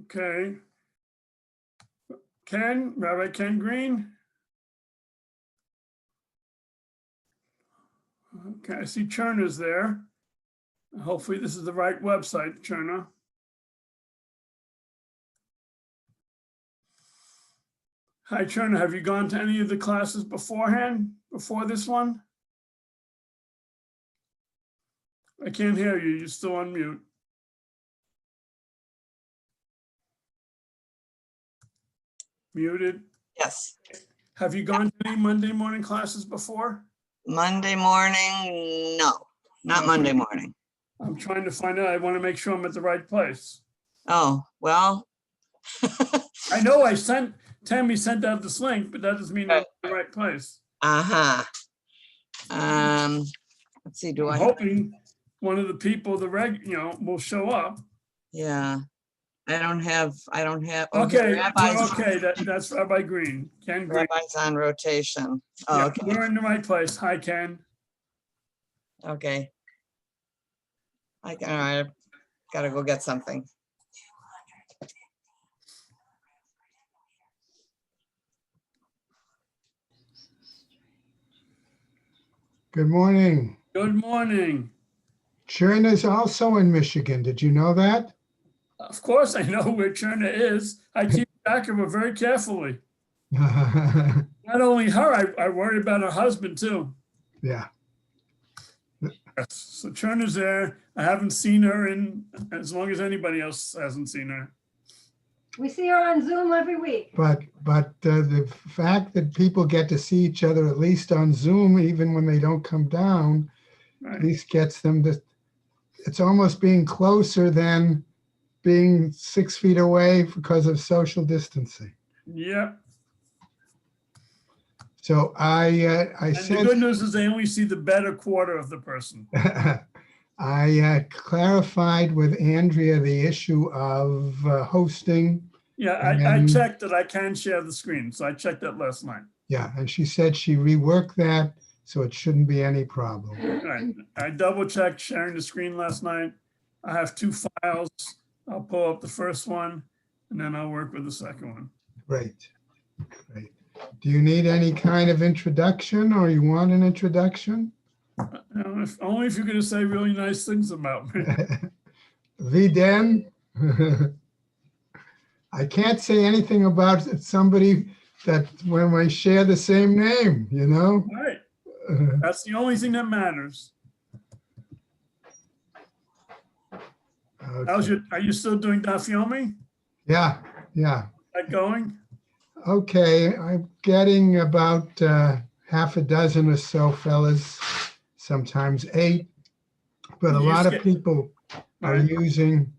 Okay. Rabbi Ken Green. Okay, I see Cherna's there. Hopefully this is the right website, Cherna. Hi, Cherna, have you gone to any of the classes beforehand, before this one? I can't hear you, you're still on mute. Muted. Yes. Have you gone to any Monday morning classes before? Monday morning, no, not Monday morning. I'm trying to find out. I want to make sure I'm at the right place. Oh, well. I know Tammy sent out this link, but that doesn't mean I'm at the right place. Uh-huh. Let's see, do I'm I? hoping one of the people, will show up. Yeah, I don't have, Okay, Rabbi's, okay, that's Rabbi Green, Ken Green. Rabbi's on rotation. Oh, Yeah, okay, we're in the right place. Hi, Ken. okay. All right, gotta go get something. Good morning. Good morning. Cherna is also in Michigan. Did you know that? Of course, I know where Cherna is. I keep track of her very carefully. Yeah. Not only her, I worry about her husband too. Yes, so Cherna's there. I haven't seen her in as long as anybody else hasn't seen her. We see her on Zoom every week. But the fact that people get to see each other at least on Zoom, even when they don't come down, Right. at least gets them to, it's almost being closer than being 6 feet away because of social distancing. Yep. So I And said, the good news is they only see the better quarter of the person. I clarified with Andrea the issue of hosting. Yeah, I checked that I can share the screen. So I checked that last night. Yeah, and she said she reworked that, so it shouldn't be any problem. Right. I double checked sharing the screen last night. I have 2 files. I'll pull up the first one and then I'll work with the second one. Great, great. Do you need any kind of introduction, or you want an introduction? Only if you're going to say really nice things about me. Viden? I can't say anything about somebody that when we share the same name, you know? Right. That's the only thing that matters. Okay. Are you still doing Daf Yomi? Yeah. Is that going? Okay, I'm getting about half a dozen or so fellas, sometimes 8, but a lot of people are Right. using,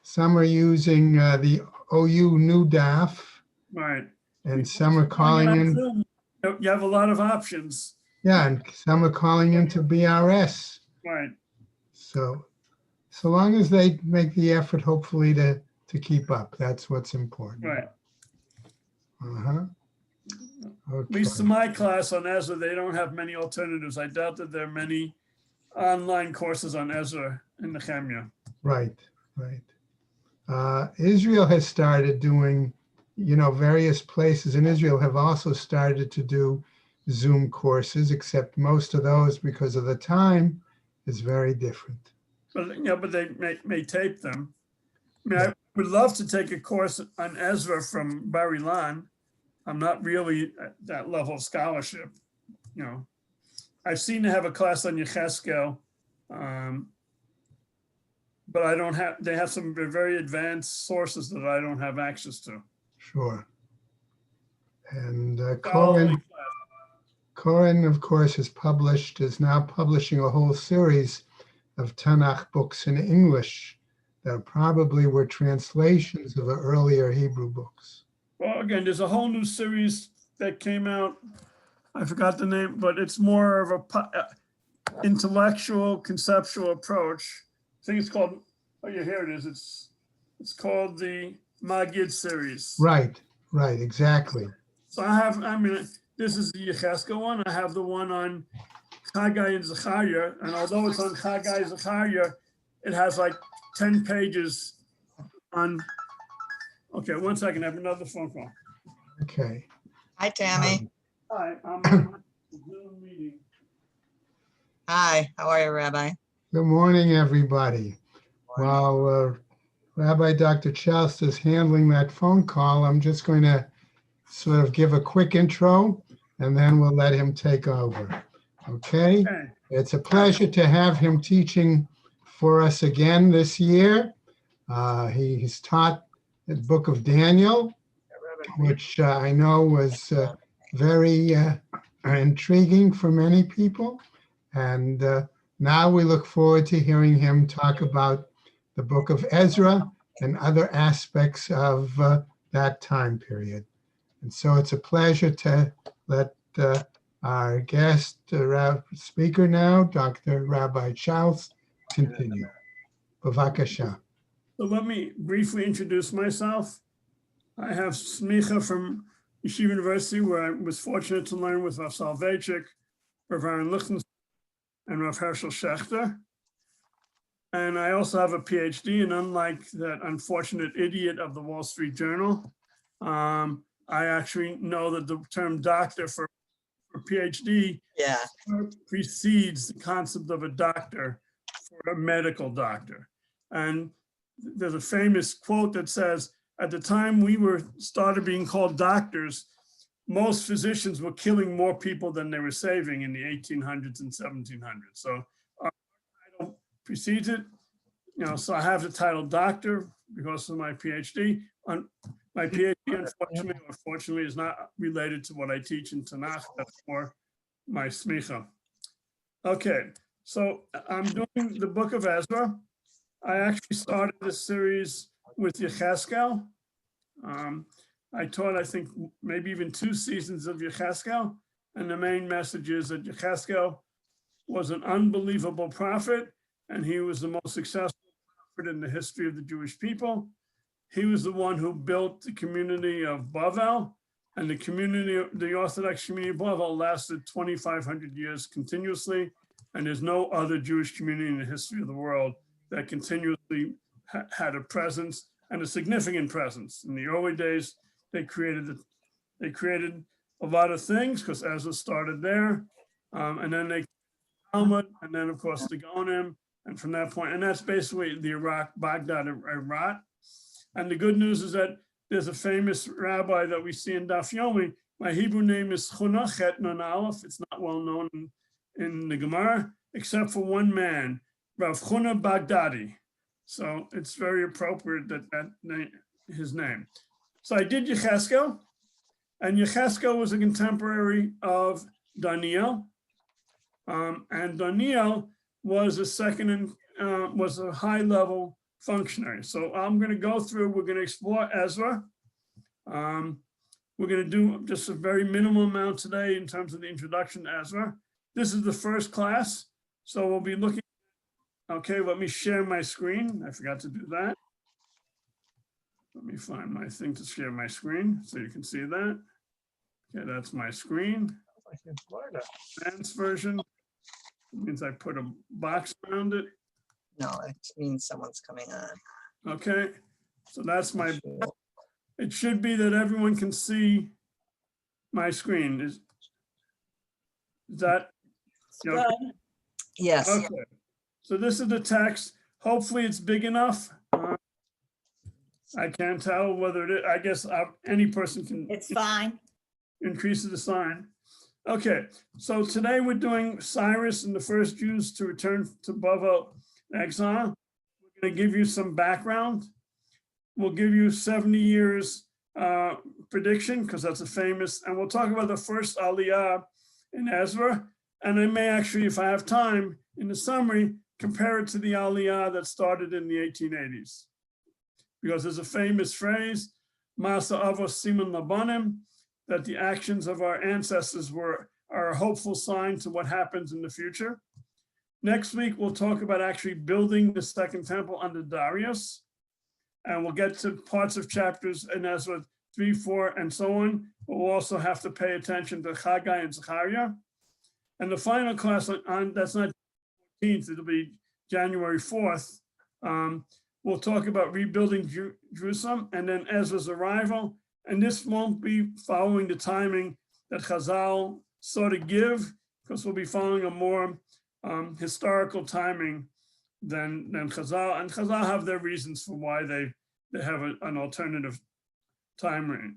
some are using the OU new DAF, Right. and some are calling in, You have a lot of options. yeah, and some are calling into BRS. Right. So long as they make the effort, hopefully to keep up, that's what's important. Right. Uh-huh. At Okay. least in my class on Ezra, they don't have many alternatives. I doubt that there are many online courses on Ezra in Nehemiah. Right. Israel has started doing, various places in Israel have also started to do Zoom courses, except most of those, because of the time, is very different. But they may tape them. I mean, I would love to take a course on Ezra from Bar Ilan. I'm not really at that level of scholarship. I've seen they have a class on Yecheskel, but I don't have, they have some very advanced sources that I don't have access to. Sure. And Scholarly Corin, of course, is now publishing a whole series of Tanakh books in English that probably were translations of the earlier Hebrew books. Well, again, there's a whole new series that came out. I forgot the name, but it's more of a intellectual, conceptual approach. I think it's called, oh yeah, here it is. It's called the Magid series. Right, exactly. So this is the Yecheskel one. I have the one on Chagai and Zechariah. And although it's on Chagai Zechariah, it has like 10 pages on Okay, one second, I have another phone call. Okay. Hi, Tammy. Hi, I'm on the Zoom meeting. Hi, how are you, Rabbi? Good morning, everybody. While Rabbi Dr. Chelst is handling that phone call, I'm just going to sort of give a quick intro, and then we'll let him take over. Okay? Okay, It's a pleasure to have him teaching for us again this year. He's taught the book of Daniel, which I know was very intriguing for many people. And now we look forward to hearing him talk about the book of Ezra and other aspects of that time period. And so it's a pleasure to let our guest speaker now, Dr. Rabbi Chelst, continue. Bavakasha. so let me briefly introduce myself. I have smicha from Yeshiva University, where I was fortunate to learn with Rav Soloveitchik, Rav Aaron Lichtenstein, and Rav Herschel Schechter. And I also have a PhD, and unlike that unfortunate idiot of the Wall Street Journal, I actually know that the term doctor for PhD Yeah, precedes the concept of a doctor for a medical doctor. And there's a famous quote that says, at the time we started being called doctors, most physicians were killing more people than they were saving in the 1800s and 1700s. So our title precedes it. So I have the title doctor because of my PhD. My PhD, unfortunately or fortunately, is not related to what I teach in Tanakh. That's more my smicha. Okay, so I'm doing the book of Ezra. I actually started this series with Yecheskel. I taught, I think, maybe even 2 seasons of Yecheskel. And the main message is that Yecheskel was an unbelievable prophet, and he was the most successful prophet in the history of the Jewish people. He was the one who built the community of Bavel, and the Orthodox community of Bavel lasted 2,500 years continuously. And there's no other Jewish community in the history of the world that continuously had a presence, and a significant presence. In the early days, they created a lot of things because Ezra started there, and then they Talmud, and then of course the Gaonim, and from that point, and that's basically the Iraq, Baghdad, Iraq. And the good news is that there's a famous rabbi that we see in Daf Yomi. My Hebrew name is Chuna Chet Nun Aleph. It's not well known in the Gemara, except for one man, Rav Chuna Baghdadi. So it's very appropriate that name, his name. So I did Yecheskel, and Yecheskel was a contemporary of Daniel. And Daniel was was a high-level functionary. So I'm going to go through, we're going to explore Ezra. We're going to do just a very minimal amount today in terms of the introduction to Ezra. This is the first class, so we'll be looking. Okay, let me share my screen. I forgot to do that. Let me find my thing to share my screen so you can see that. Okay, that's my screen. Advanced version. It means I put a box around it. no, it means someone's coming on. Okay, so that's my, it should be that everyone can see my screen. Is that? Okay. Yes, Okay, so this is the text. Hopefully it's big enough. I can't tell whether it is, I guess any person can. It's fine. Increase the sign. Okay, so today we're doing Cyrus and the first Jews to return to Bavel exile. We're going to give you some background. We'll give you 70 years prediction because that's a famous, and we'll talk about the first Aliyah in Ezra. And I may actually, if I have time in the summary, compare it to the Aliyah that started in the 1880s. Because there's a famous phrase, Masa Avos Siman Labanim, that the actions of our ancestors are a hopeful sign to what happens in the future. Next week, we'll talk about actually building the second temple under Darius. And we'll get to parts of chapters in Ezra 3, 4, and so on. But we'll also have to pay attention to Haggai and Zechariah. And the final class on that's not 14th, it'll be January 4th. we'll talk about rebuilding Jerusalem and then Ezra's arrival. And this won't be following the timing that Chazal sort of give, because we'll be following a more historical timing than Chazal. And Chazal have their reasons for why they have an alternative time range.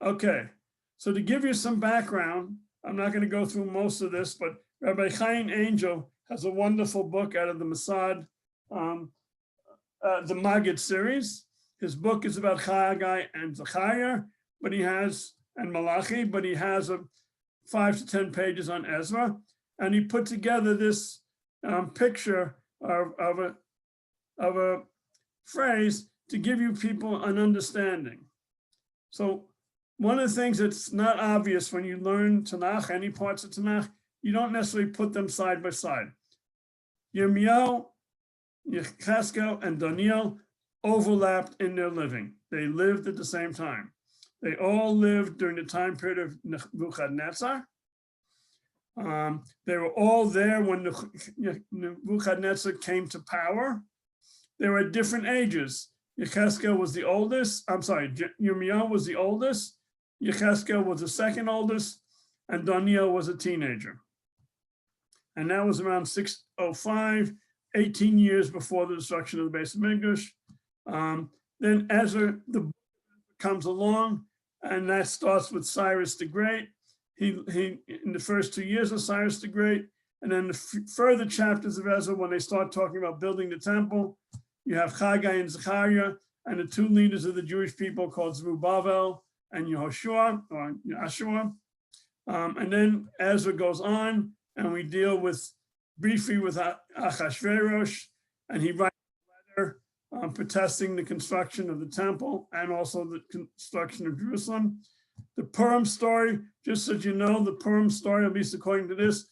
Okay, so to give you some background, I'm not going to go through most of this, but Rabbi Chaim Angel has a wonderful book out of the Mossad, the Maggid series. His book is about Haggai and Zechariah, and Malachi, but he has 5 to 10 pages on Ezra, and he put together this picture of a phrase to give you people an understanding. So one of the things that's not obvious when you learn Tanakh, any parts of Tanakh, you don't necessarily put them side by side. Yirmiyahu, Yechezkel, and Daniel overlapped in their living. They lived at the same time. They all lived during the time period of Nebuchadnezzar. They were all there when Nebuchadnezzar came to power. They were at different ages. Yechezkel was the oldest. Yirmiyahu was the oldest. Yechezkel was the second oldest, and Daniel was a teenager. And that was around 605, 18 years before the destruction of the Beis Hamikdash. Then Ezra comes along, and that starts with Cyrus the Great. He in the first 2 years of Cyrus the Great, and then the further chapters of Ezra, when they start talking about building the temple, you have Haggai and Zechariah, and the two leaders of the Jewish people called Zerubbabel and Yehoshua, or Yeshua. And then Ezra goes on, and we deal briefly with Achashverosh, and he writes a letter protesting the construction of the temple and also the construction of Jerusalem. The Purim story, just so you know, the Purim story, at least according to this,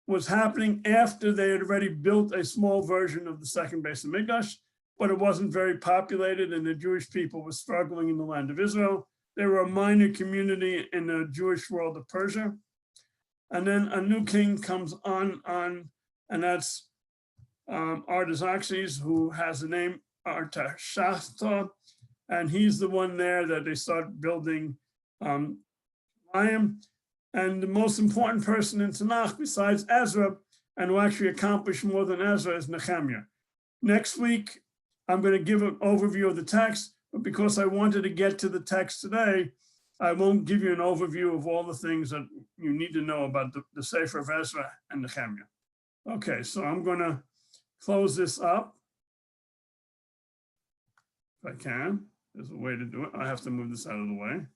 was happening after they had already built a small version of the second Beis Hamikdash, but it wasn't very populated, and the Jewish people were struggling in the land of Israel. They were a minor community in the Jewish world of Persia. And then a new king comes on, and that's Artaxerxes, who has the name Artashasta, and he's the one there that they start building And the most important person in Tanakh besides Ezra, and who actually accomplished more than Ezra, is Nehemiah. Next week, I'm going to give an overview of the text, but because I wanted to get to the text today, I won't give you an overview of all the things that you need to know about the Sefer of Ezra and Nehemiah. Okay, so I'm going to close this up. If I can, there's a way to do it. I have to move this out of the way.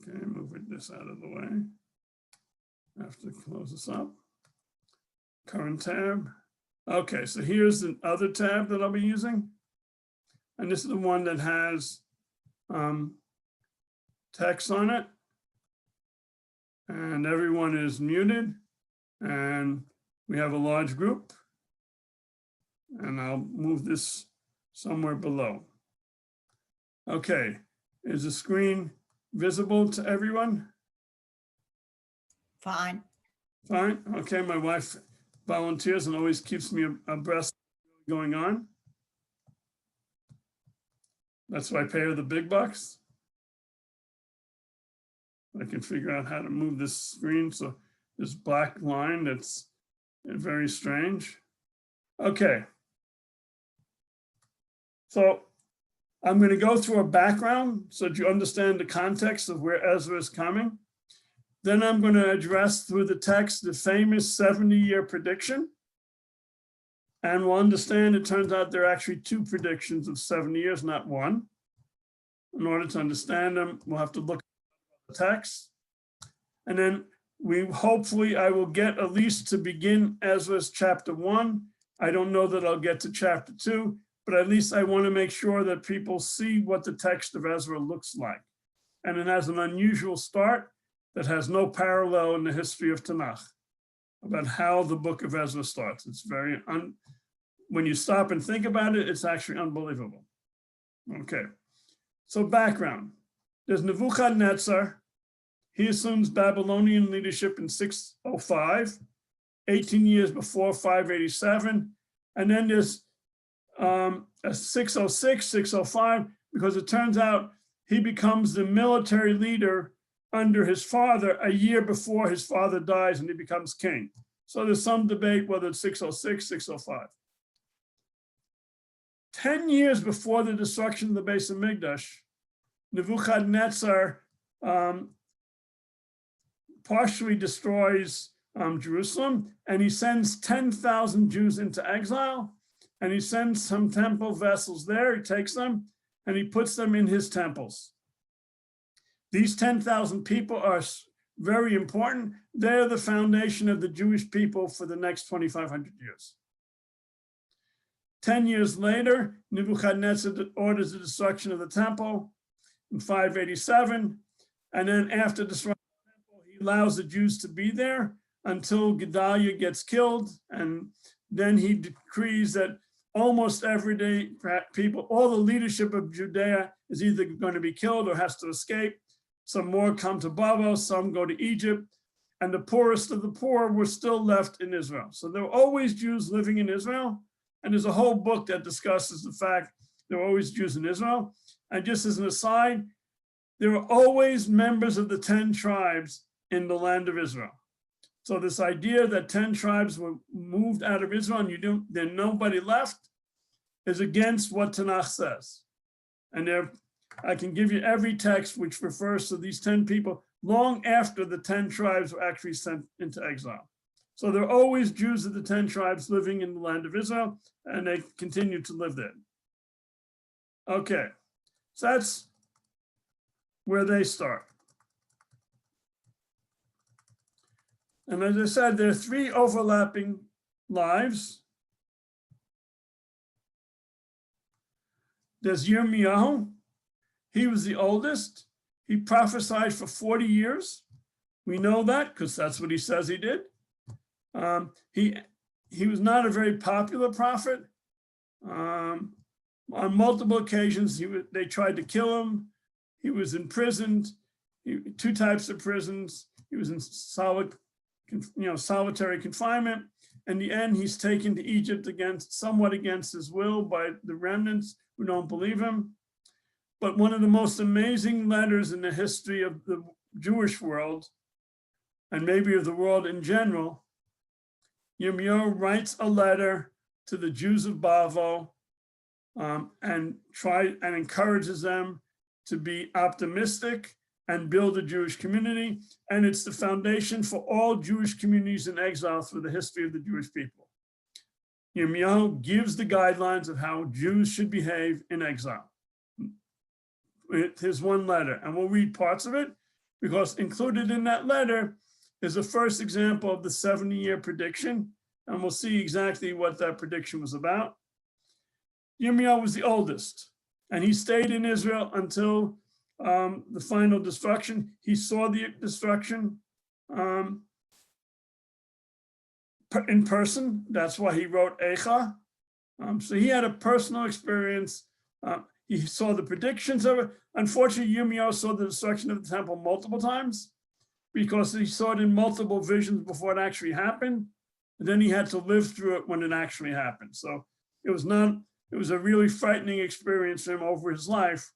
Okay, move this out of the way. I have to close this up. Current tab. Okay, so here's the other tab that I'll be using. And this is the one that has text on it. And everyone is muted. And we have a large group. And I'll move this somewhere below. Okay, is the screen visible to everyone? Fine. Fine. Okay, my wife volunteers and always keeps me abreast of what's going on. That's why I pay her the big bucks. I can figure out how to move this screen. So this black line, that's very strange. Okay. So I'm going to go through a background so that you understand the context of where Ezra is coming. Then I'm going to address through the text the famous 70-year prediction. And we'll understand it turns out there are actually two predictions of 70 years, not one. In order to understand them, we'll have to look at the text. And then hopefully I will get at least to begin Ezra's chapter 1. I don't know that I'll get to chapter 2, but at least I want to make sure that people see what the text of Ezra looks like. And it has an unusual start that has no parallel in the history of Tanakh about how the book of Ezra starts. It's very, when you stop and think about it, it's actually unbelievable. Okay, so background. There's Nebuchadnezzar. He assumes Babylonian leadership in 605, 18 years before 587. And then there's a 606, 605, because it turns out he becomes the military leader under his father a year before his father dies and he becomes king. So there's some debate whether it's 606, 605. 10 years before the destruction of the Beis Hamikdash, Nebuchadnezzar partially destroys Jerusalem, and he sends 10,000 Jews into exile, and he sends some temple vessels there. He takes them and he puts them in his temples. These 10,000 people are very important. They're the foundation of the Jewish people for the next 2,500 years. 10 years later, Nebuchadnezzar orders the destruction of the temple in 587. And then after destroying the temple, he allows the Jews to be there until Gedaliah gets killed. And then he decrees that almost everyday people, all the leadership of Judea is either going to be killed or has to escape. Some more come to Babel, some go to Egypt, and the poorest of the poor were still left in Israel. So there were always Jews living in Israel. And there's a whole book that discusses the fact there were always Jews in Israel. And just as an aside, there were always members of the 10 tribes in the land of Israel. So this idea that 10 tribes were moved out of Israel and there's nobody left is against what Tanakh says. And I can give you every text which refers to these 10 people long after the 10 tribes were actually sent into exile. So there are always Jews of the 10 tribes living in the land of Israel, and they continue to live there. Okay, so that's where they start. And as I said, there are 3 overlapping lives. There's Yirmiyahu. He was the oldest. He prophesied for 40 years. We know that because that's what he says he did. He was not a very popular prophet. On multiple occasions, they tried to kill him. He was imprisoned. 2 types of prisons. He was in solitary confinement. In the end, he's taken to Egypt somewhat against his will by the remnants who don't believe him. But one of the most amazing letters in the history of the Jewish world, and maybe of the world in general, Yirmiyahu writes a letter to the Jews of Bavel and encourages them to be optimistic and build a Jewish community. And it's the foundation for all Jewish communities in exile through the history of the Jewish people. Yirmiyahu gives the guidelines of how Jews should behave in exile. Here's one letter, and we'll read parts of it because included in that letter is the first example of the 70-year prediction, and we'll see exactly what that prediction was about. Yirmiyahu was the oldest, and he stayed in Israel until the final destruction. He saw the destruction in person. That's why he wrote Eicha. So he had a personal experience. He saw the predictions of it. Unfortunately, Yirmiyahu saw the destruction of the temple multiple times because he saw it in multiple visions before it actually happened. And then he had to live through it when it actually happened. So it was a really frightening experience for him over his life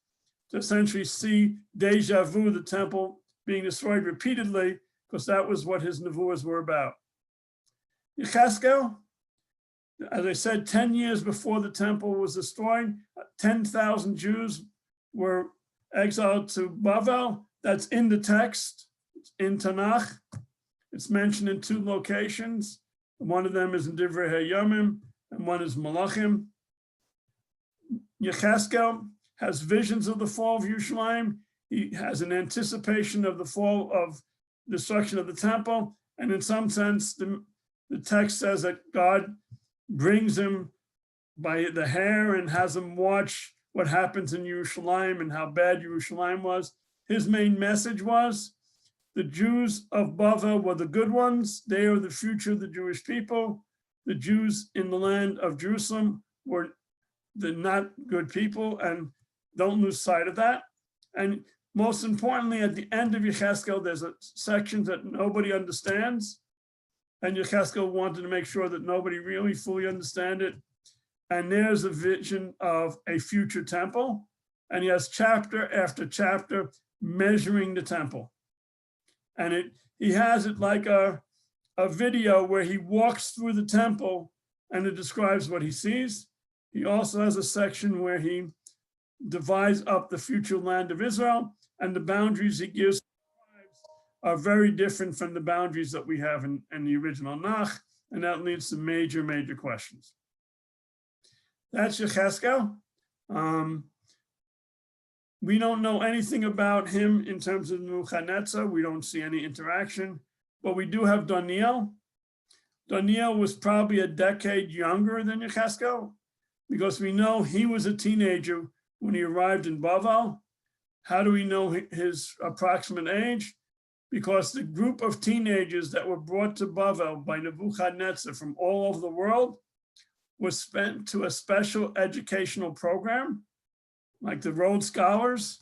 to essentially see deja vu, the temple being destroyed repeatedly, because that was what his nevuahs were about. Yechezkel, as I said, 10 years before the temple was destroyed, 10,000 Jews were exiled to Bavel. That's in the text, it's in Tanakh. It's mentioned in 2 locations. One of them is in Divrei HaYomim, and one is Malachim. Yechezkel has visions of the fall of Yerushalayim. He has an anticipation of the fall of destruction of the temple. And in some sense, the text says that God brings him by the hair and has him watch what happens in Yerushalayim and how bad Yerushalayim was. His main message was the Jews of Bavel were the good ones. They are the future of the Jewish people. The Jews in the land of Jerusalem were the not good people, and don't lose sight of that. And most importantly, at the end of Yechezkel, there's a section that nobody understands. and Yechezkel wanted to make sure that nobody really fully understand it. And there's a vision of a future temple. And he has chapter after chapter measuring the temple. And he has it like a video where he walks through the temple and it describes what he sees. He also has a section where he divides up the future land of Israel, and the boundaries he gives are very different from the boundaries that we have in the original Nach, and that leads to major, major questions. That's Yechezkel. We don't know anything about him in terms of Nebuchadnezzar. We don't see any interaction, but we do have Daniel. Daniel was probably a decade younger than Yechezkel, because we know he was a teenager when he arrived in Bavel. How do we know his approximate age? Because the group of teenagers that were brought to Bavel by Nebuchadnezzar from all over the world was spent to a special educational program, like the Rhodes Scholars.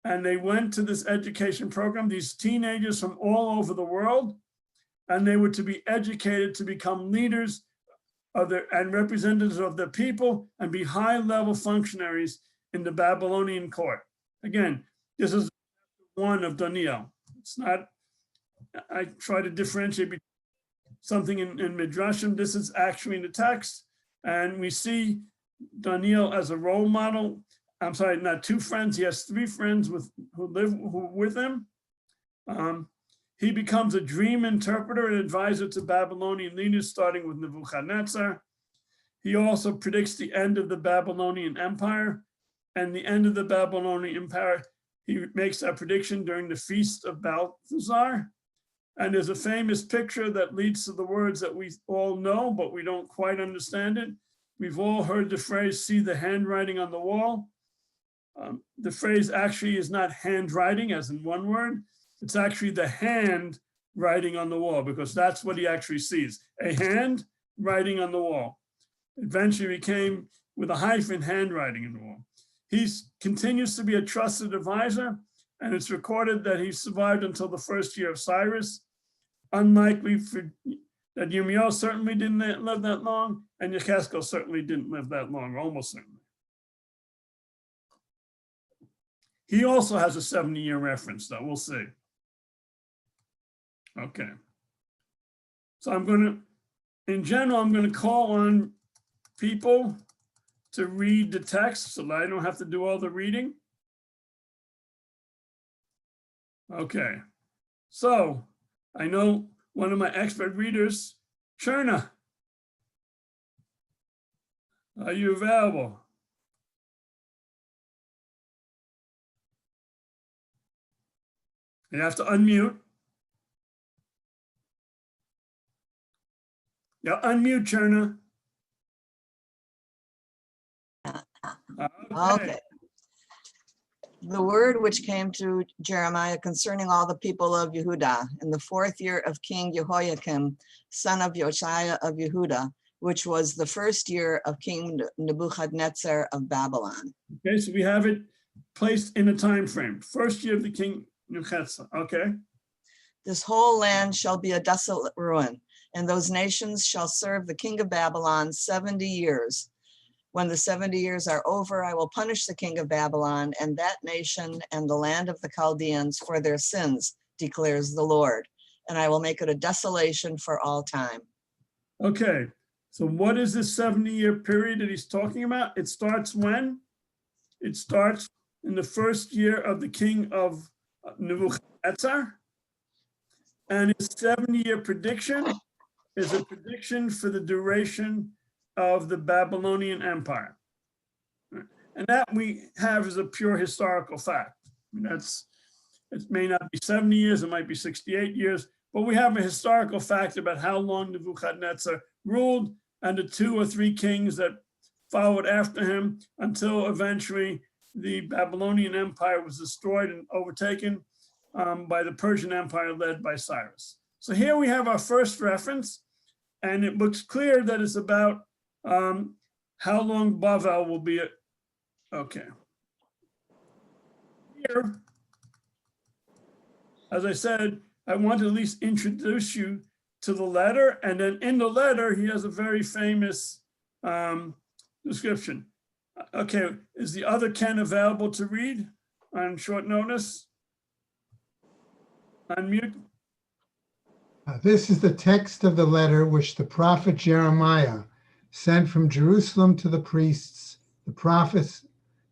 And they went to this education program, these teenagers from all over the world, and they were to be educated to become leaders of and representatives of the people and be high-level functionaries in the Babylonian court. Again, this is one of Daniel. It's not, I try to differentiate between something in Midrashim. This is actually in the text. And we see Daniel as a role model. I'm sorry, not two friends. He has three friends who live with him. He becomes a dream interpreter and advisor to Babylonian leaders, starting with Nebuchadnezzar. He also predicts the end of the Babylonian Empire, and the end of the Babylonian Empire. He makes that prediction during the Feast of Balthazar. And there's a famous picture that leads to the words that we all know, but we don't quite understand it. We've all heard the phrase, see the handwriting on the wall. The phrase actually is not handwriting as in one word. It's actually the hand writing on the wall, because that's what he actually sees. A hand writing on the wall. Eventually became, with a hyphen, handwriting in the wall. He continues to be a trusted advisor, and it's recorded that he survived until the first year of Cyrus. Unlikely that Yirmiyahu certainly didn't live that long, and Yechezkel certainly didn't live that long, almost certainly. He also has a 70-year reference, though. We'll see. Okay. So in general, I'm going to call on people to read the text so that I don't have to do all the reading. Okay. So I know one of my expert readers, Cherna. Are you available? You have to unmute. Yeah, unmute, Cherna. Okay. The word which came to Jeremiah concerning all the people of Yehuda in the 4th year of King Jehoiakim, son of Josiah of Yehuda, which was the 1st year of King Nebuchadnezzar of Babylon. Okay, so we have it placed in a time frame. 1st year of the king Nebuchadnezzar. Okay. This whole land shall be a desolate ruin, and those nations shall serve the king of Babylon 70 years. When the 70 years are over, I will punish the king of Babylon and that nation and the land of the Chaldeans for their sins, declares the Lord, and I will make it a desolation for all time. Okay, so what is this 70-year period that he's talking about? It starts when? It starts in the 1st year of the king of Nebuchadnezzar, and his 70-year prediction is a prediction for the duration of the Babylonian Empire. And that we have as a pure historical fact. I mean, it may not be 70 years, it might be 68 years, but we have a historical fact about how long Nebuchadnezzar ruled and the 2 or 3 kings that followed after him until eventually the Babylonian Empire was destroyed and overtaken by the Persian Empire led by Cyrus. So here we have our first reference, and it looks clear that it's about how long Bavel will be. Okay. Here, as I said, I want to at least introduce you to the letter. And then in the letter, he has a very famous description. Okay, is the other Ken available to read on short notice? Unmute. This is the text of the letter which the prophet Jeremiah sent from Jerusalem to the priests, the prophets,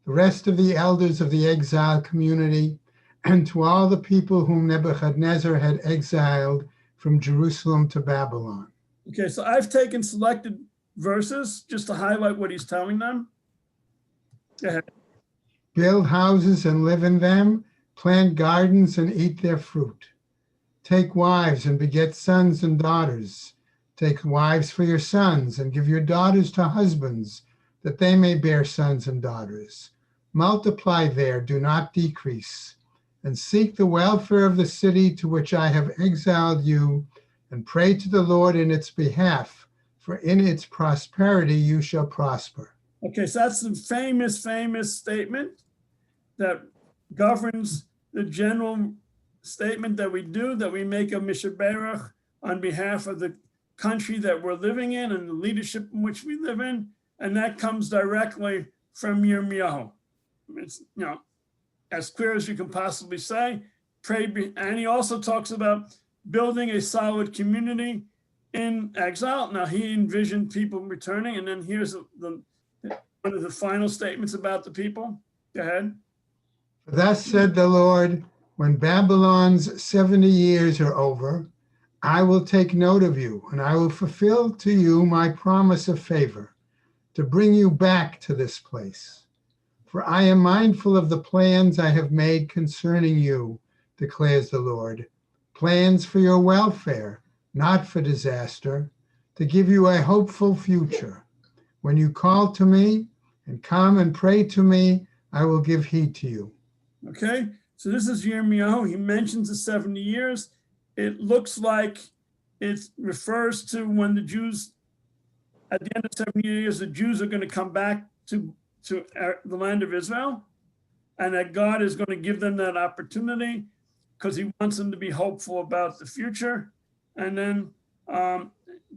the rest of the elders of the exile community, and to all the people whom Nebuchadnezzar had exiled from Jerusalem to Babylon. Okay, so I've taken selected verses just to highlight what he's telling them. Go ahead. Build houses and live in them, plant gardens and eat their fruit. Take wives and beget sons and daughters. Take wives for your sons and give your daughters to husbands, that they may bear sons and daughters. Multiply there, do not decrease, and seek the welfare of the city to which I have exiled you, and pray to the Lord in its behalf, for in its prosperity you shall prosper. Okay, so that's the famous statement that governs the general statement that we do, that we make a Mishaberach on behalf of the country that we're living in and the leadership in which we live in. And that comes directly from Yirmiyahu. It's, as clear as you can possibly say. And he also talks about building a solid community in exile. Now, he envisioned people returning, and then here's one of the final statements about the people. Go ahead. Thus said the Lord, when Babylon's 70 years are over, I will take note of you, and I will fulfill to you my promise of favor, to bring you back to this place. For I am mindful of the plans I have made concerning you, declares the Lord, plans for your welfare, not for disaster, to give you a hopeful future. When you call to me and come and pray to me, I will give heed to you. Okay, so this is Yirmiyahu. He mentions the 70 years. It looks like it refers to when the Jews, at the end of 70 years, the Jews are going to come back to the land of Israel, and that God is going to give them that opportunity because he wants them to be hopeful about the future. And then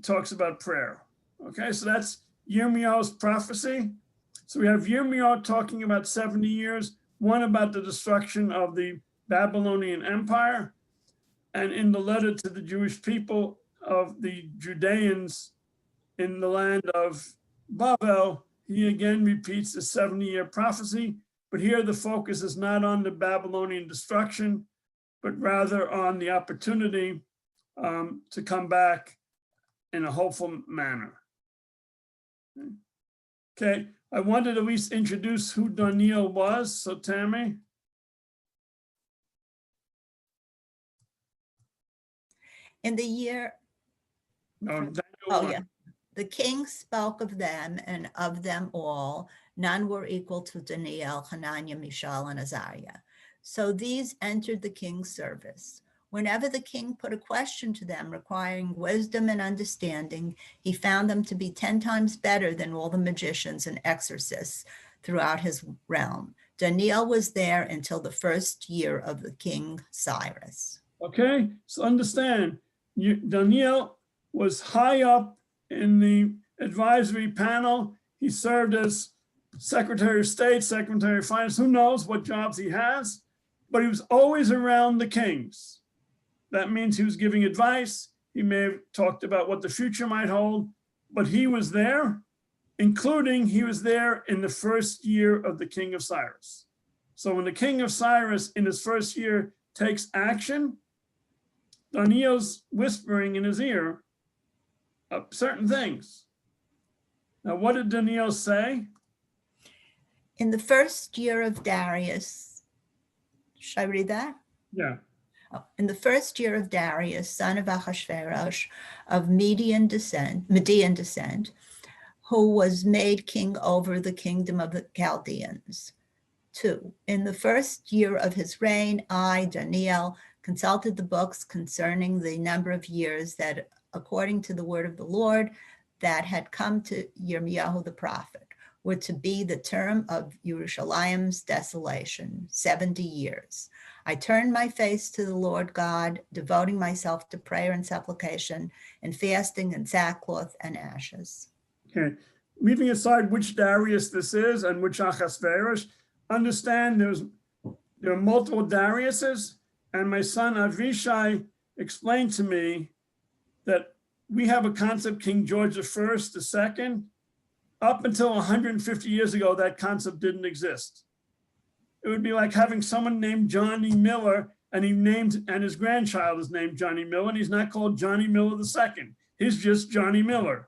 talks about prayer. Okay, so that's Yirmiyahu's prophecy. So we have Yirmiyahu talking about 70 years, one about the destruction of the Babylonian Empire, and in the letter to the Jewish people of the Judeans in the land of Babel, he again repeats the 70-year prophecy, but here the focus is not on the Babylonian destruction, but rather on the opportunity to come back in a hopeful manner. Okay, I wanted to at least introduce who Daniel was. So Tammy. In the year, the king spoke of them, and of them all, none were equal to Daniel, Hananiah, Mishael, and Azariah. So these entered the king's service. Whenever the king put a question to them requiring wisdom and understanding, he found them to be 10 times better than all the magicians and exorcists throughout his realm. Daniel was there until the first year of the king Cyrus. Okay, so understand, Daniel was high up in the advisory panel. He served as Secretary of State, Secretary of Finance, who knows what jobs he has, but he was always around the kings. That means he was giving advice. He may have talked about what the future might hold, but he was there, including he was there in the first year of the king of Cyrus. So when the king of Cyrus in his first year takes action, Daniel's whispering in his ear certain things. Now, what did Daniel say? In the first year of Darius, should I read that? Yeah. In the first year of Darius, son of Ahasuerus, of Median descent, who was made king over the kingdom of the Chaldeans. 2. In the first year of his reign, I, Daniel, consulted the books concerning the number of years that, according to the word of the Lord, that had come to Yirmiyahu the prophet, were to be the term of Yerushalayim's desolation, 70 years. I turned my face to the Lord God, devoting myself to prayer and supplication and fasting and sackcloth and ashes. Okay, leaving aside which Darius this is and which Achashverosh, understand there are multiple Dariuses, and my son Avishai explained to me that we have a concept, King George I, II. Up until 150 years ago, that concept didn't exist. It would be like having someone named Johnny Miller, and his grandchild is named Johnny Miller, and he's not called Johnny Miller II. He's just Johnny Miller.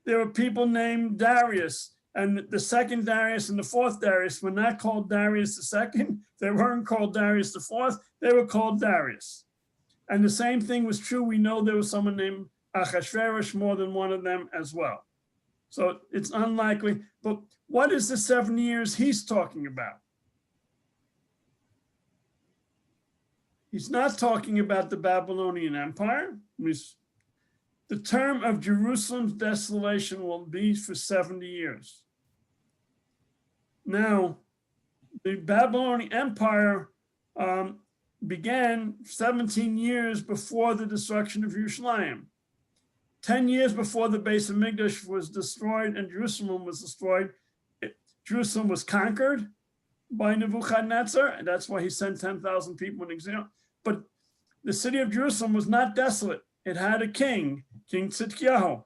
There were people named Darius, and the second Darius and the fourth Darius were not called Darius II. They weren't called Darius IV. They were called Darius. And the same thing was true. We know there was someone named Achashverosh, more than one of them as well. So it's unlikely. But what is the 7 years he's talking about? He's not talking about the Babylonian Empire. The term of Jerusalem's desolation will be for 70 years. Now, the Babylonian Empire began 17 years before the destruction of Jerusalem. 10 years before the Beis Hamikdash was destroyed and Jerusalem was destroyed, Jerusalem was conquered by Nebuchadnezzar, and that's why he sent 10,000 people in exile. But the city of Jerusalem was not desolate. It had a king, King Tzidkiyahu.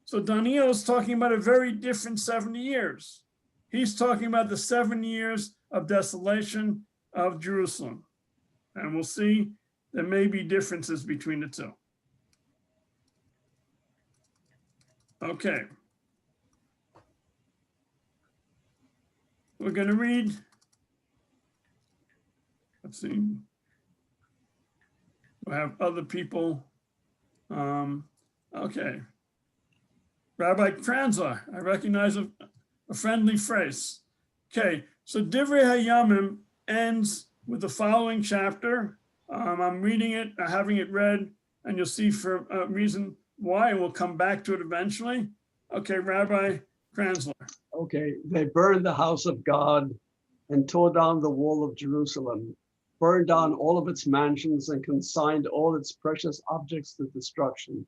So Daniel is talking about a very different 70 years. He's talking about the 7 years of desolation of Jerusalem. And we'll see there may be differences between the two. Okay. We're going to read. Let's see. We'll have other people. Okay. Rabbi Kranzler, I recognize a friendly phrase. Okay, so Divrei Hayamim ends with the following chapter. I'm reading it, having it read, and you'll see for a reason why, and we'll come back to it eventually. Okay, Rabbi Kranzler. Okay, they burned the house of God and tore down the wall of Jerusalem, burned down all of its mansions and consigned all its precious objects to destruction.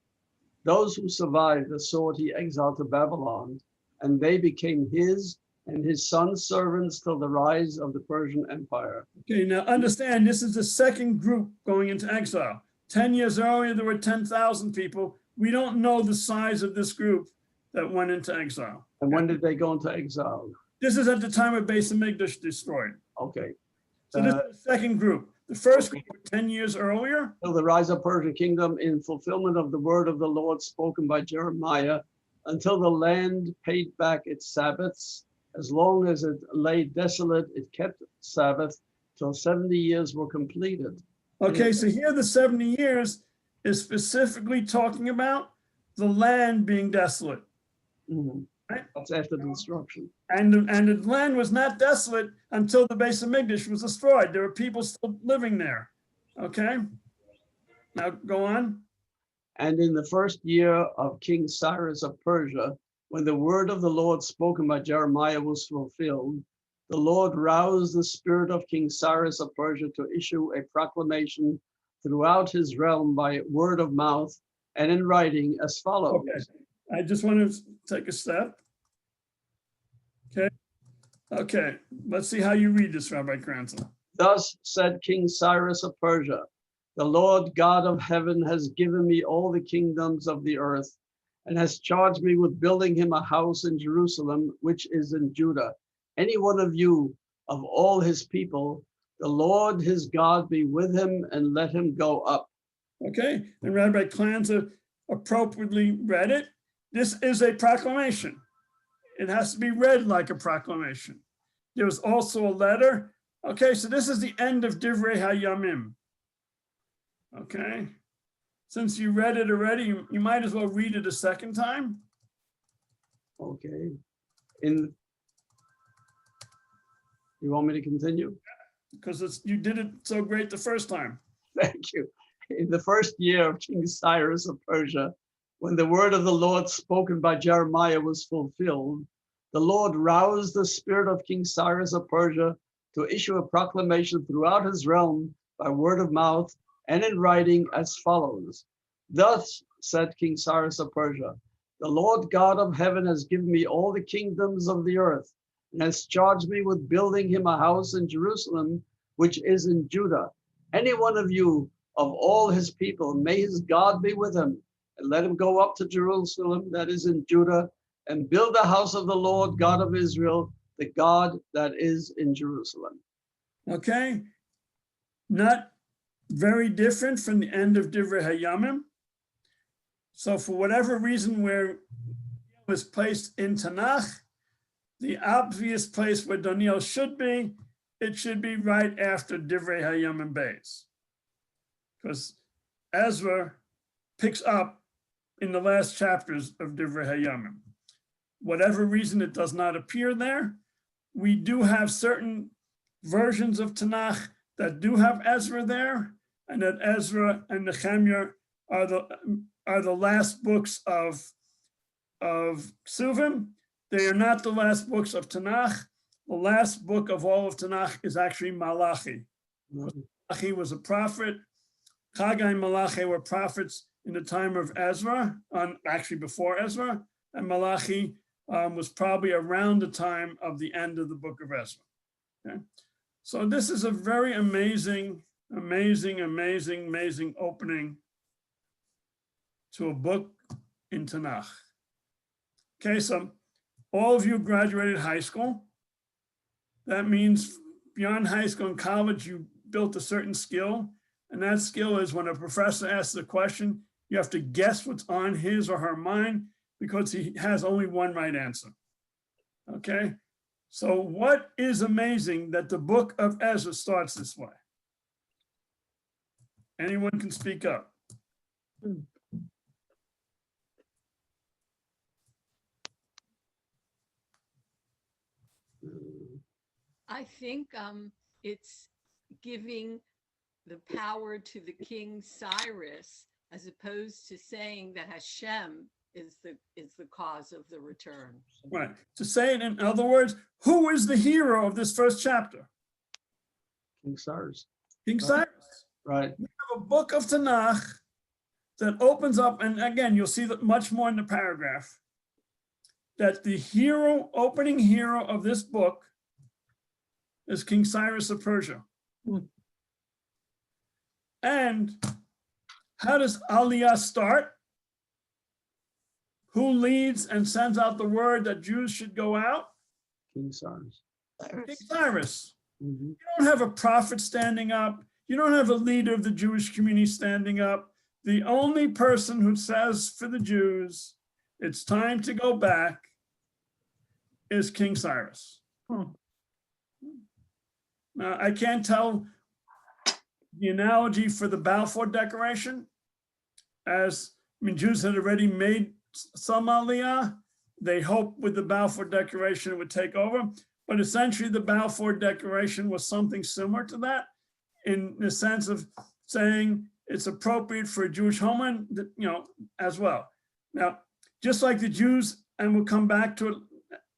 Those who survived the sword he exiled to Babylon, and they became his and his son's servants till the rise of the Persian Empire. Okay, now understand, this is the second group going into exile. 10 years earlier, there were 10,000 people. We don't know the size of this group that went into exile. And when did they go into exile? This is at the time of Beis Hamikdash destroyed. Okay. So this is the second group. The first group was 10 years earlier. Till the rise of Persian kingdom in fulfillment of the word of the Lord spoken by Jeremiah, until the land paid back its Sabbaths. As long as it lay desolate, it kept Sabbath till 70 years were completed. Okay, so here the 70 years is specifically talking about the land being desolate. Mm-hmm. Right? That's after the destruction. And the land was not desolate until the Beis Hamikdash was destroyed. There were people still living there. Okay, now go on. And in the first year of King Cyrus of Persia, when the word of the Lord spoken by Jeremiah was fulfilled, the Lord roused the spirit of King Cyrus of Persia to issue a proclamation throughout his realm by word of mouth and in writing as follows. Okay. I just want to take a step. Okay, let's see how you read this, Rabbi Kranzler. Thus said King Cyrus of Persia, the Lord God of heaven has given me all the kingdoms of the earth and has charged me with building him a house in Jerusalem, which is in Judah. Any one of you, of all his people, the Lord his God be with him and let him go up. Okay, and Rabbi Kranzler appropriately read it. This is a proclamation. It has to be read like a proclamation. There was also a letter. Okay, so this is the end of Divrei Hayamim. Okay, since you read it already, you might as well read it a second time. Okay. You want me to continue? Because you did it so great the first time. Thank you. In the first year of King Cyrus of Persia, when the word of the Lord spoken by Jeremiah was fulfilled, the the Lord roused the spirit of King Cyrus of Persia to issue a proclamation throughout his realm by word of mouth and in writing as follows. Thus said King Cyrus of Persia, the Lord God of heaven has given me all the kingdoms of the earth and has charged me with building him a house in Jerusalem, which is in Judah. Any one of you of all his people, may his God be with him, and let him go up to Jerusalem, that is in Judah, and build the house of the Lord God of Israel, the God that is in Jerusalem. Okay, not very different from the end of Divrei Hayamim. So for whatever reason where it was placed in Tanakh, the obvious place where Daniel should be, it should be right after Divrei Hayamim Beis, because Ezra picks up in the last chapters of Divrei Hayamim. Whatever reason it does not appear there, we do have certain versions of Tanakh that do have Ezra there, and that Ezra and Nehemiah are the last books of Ksuvim. They are not the last books of Tanakh. The last book of all of Tanakh is actually Malachi. Malachi was a prophet. Haggai and Malachi were prophets in the time of Ezra, actually before Ezra, and Malachi was probably around the time of the end of the book of Ezra. Okay? So this is a very amazing opening to a book in Tanakh. Okay, so all of you graduated high school. That means beyond high school and college, you built a certain skill. And that skill is when a professor asks a question, you have to guess what's on his or her mind because he has only one right answer. Okay, so what is amazing that the book of Ezra starts this way? Anyone can speak up. I think it's giving the power to the King Cyrus, as opposed to saying that Hashem is the cause of the return. Right. To say it in other words, who is the hero of this first chapter? King Cyrus. King Cyrus. Right. We have a book of Tanakh that opens up, and again, you'll see that much more in the paragraph, that the hero, opening hero of this book is King Cyrus of Persia. And how does Aliyah start? Who leads and sends out the word that Jews should go out? King Cyrus. King Cyrus. Mm-hmm. You don't have a prophet standing up. You don't have a leader of the Jewish community standing up. The only person who says for the Jews, it's time to go back, is King Cyrus. Now, I can't tell the analogy for the Balfour Declaration, as Jews had already made some aliyah. They hoped with the Balfour Declaration it would take over, but essentially the Balfour Declaration was something similar to that, in the sense of saying it's appropriate for a Jewish homeland, as well. Now, just like the Jews, and we'll come back to it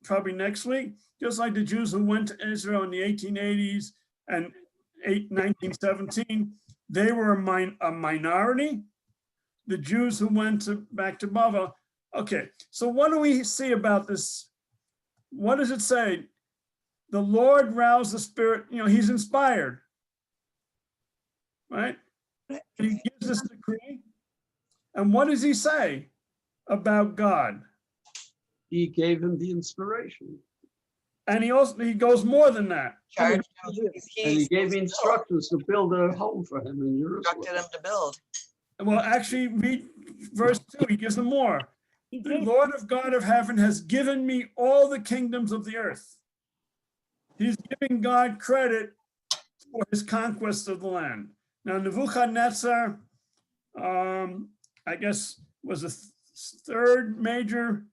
probably next week, just like the Jews who went to Israel in the 1880s and 1917, they were a minority. The Jews who went back to Bavel. Okay, so what do we see about this? What does it say? The Lord roused the spirit, he's inspired, right? He gives this decree. And what does he say about God? He gave him the inspiration. And he goes more than that. Charged him. And he gave instructions to build a home for him in Jerusalem. Instructed him to build. Well, actually, read verse 2. He gives them more. The Lord of God of heaven has given me all the kingdoms of the earth. He's giving God credit for his conquest of the land. Now, Nebuchadnezzar, I guess, was the third major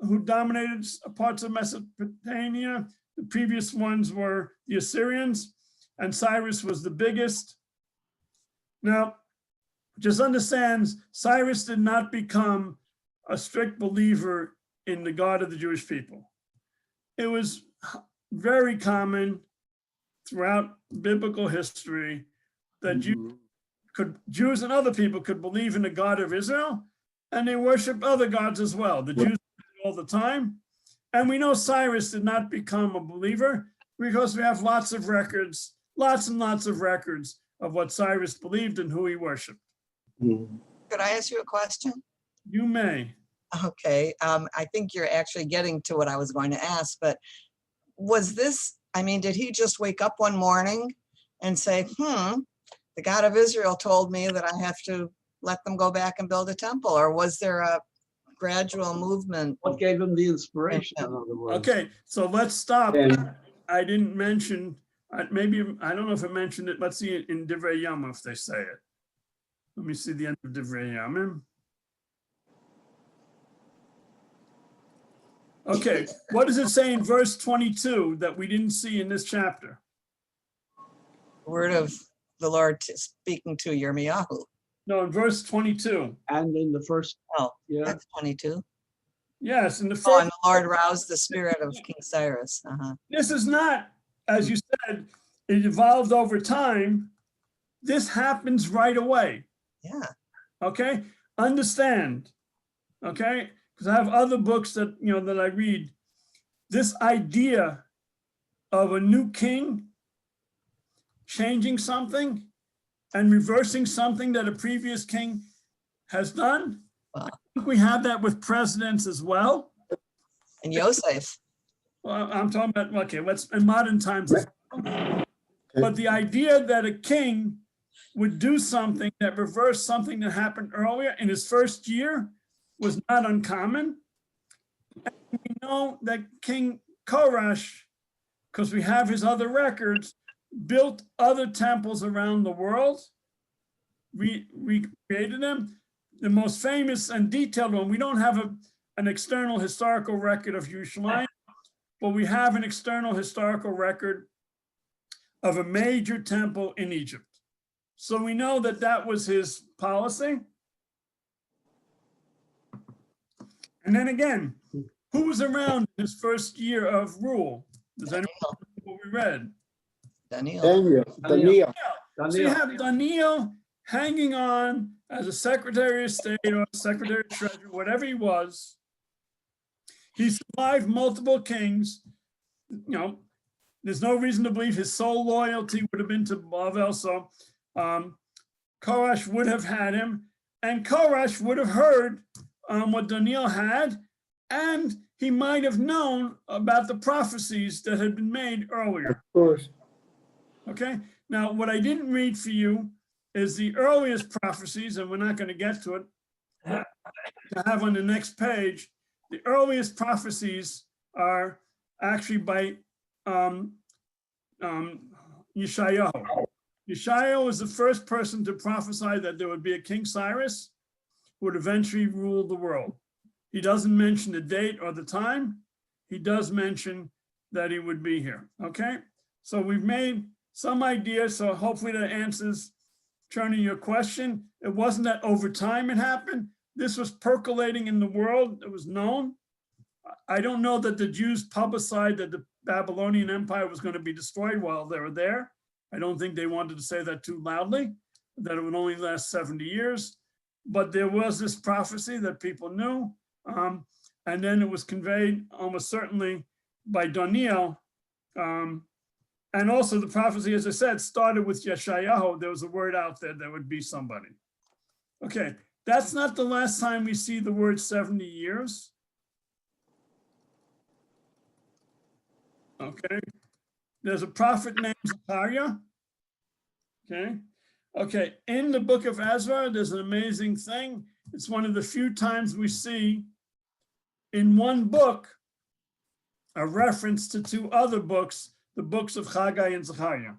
who dominated parts of Mesopotamia. The previous ones were the Assyrians, and Cyrus was the biggest. Now, just understand, Cyrus did not become a strict believer in the God of the Jewish people. it was very common throughout biblical history that Jews and other people could believe in the God of Israel, and they worshiped other gods as well. The Jews did it all the time. And we know Cyrus did not become a believer because we have lots and lots of records of what Cyrus believed and who he worshiped. Could I ask you a question? You may. Okay, I think you're actually getting to what I was going to ask, but was this, I mean, did he just wake up one morning and say, the God of Israel told me that I have to let them go back and build a temple? Or was there a gradual movement? What gave him the inspiration, in other words? Okay, so let's stop. And I didn't mention, maybe, I don't know if I mentioned it. Let's see it in Divrei Yamim if they say it. Let me see the end of Divrei Yamim. Okay, what does it say in verse 22 that we didn't see in this chapter? Word of the Lord speaking to Yirmiyahu. No, in verse 22. And in the first, Oh, yeah, that's 22. Yes, in the Oh, first, and the Lord roused the spirit of King Cyrus. this is not, as you said, it evolved over time. This happens right away. Yeah, Okay, understand. Okay, because I have other books that that I read. This idea of a new king changing something and reversing something that a previous king has done. Wow. I think we have that with presidents as well. and Yosef. Well, I'm talking about, okay, let's, in modern times. But the idea that a king would do something that reversed something that happened earlier in his first year was not uncommon. And we know that King Koresh, because we have his other records, built other temples around the world, recreated them. The most famous and detailed one, we don't have an external historical record of Yerushalayim, but we have an external historical record of a major temple in Egypt. So we know that that was his policy. And then again, who was around in his first year of rule? Does anyone know what we read? Daniel. Daniel. So you have Daniel hanging on as a Secretary of State or Secretary of Treasury, whatever he was. He survived multiple kings. There's no reason to believe his sole loyalty would have been to Bavel. So Koresh would have had him, and Koresh would have heard what Daniel had, and he might have known about the prophecies that had been made earlier. Of course. Okay, now what I didn't read for you is the earliest prophecies, and we're not going to get to it, to have on the next page. The earliest prophecies are actually by Yeshayahu. Yeshayahu was the first person to prophesy that there would be a King Cyrus who would eventually rule the world. He doesn't mention the date or the time. He does mention that he would be here. Okay, so we've made some idea. So hopefully that answers, Charlie, your question. It wasn't that over time it happened. This was percolating in the world. It was known. I don't know that the Jews publicized that the Babylonian Empire was going to be destroyed while they were there. I don't think they wanted to say that too loudly, that it would only last 70 years. But there was this prophecy that people knew. And then it was conveyed almost certainly by Daniel. And also the prophecy, as I said, started with Yeshayahu. There was a word out there that would be somebody. Okay, that's not the last time we see the word 70 years. Okay, there's a prophet named Zechariah. Okay, in the book of Ezra, there's an amazing thing. It's one of the few times we see in one book a reference to two other books, the books of Haggai and Zechariah.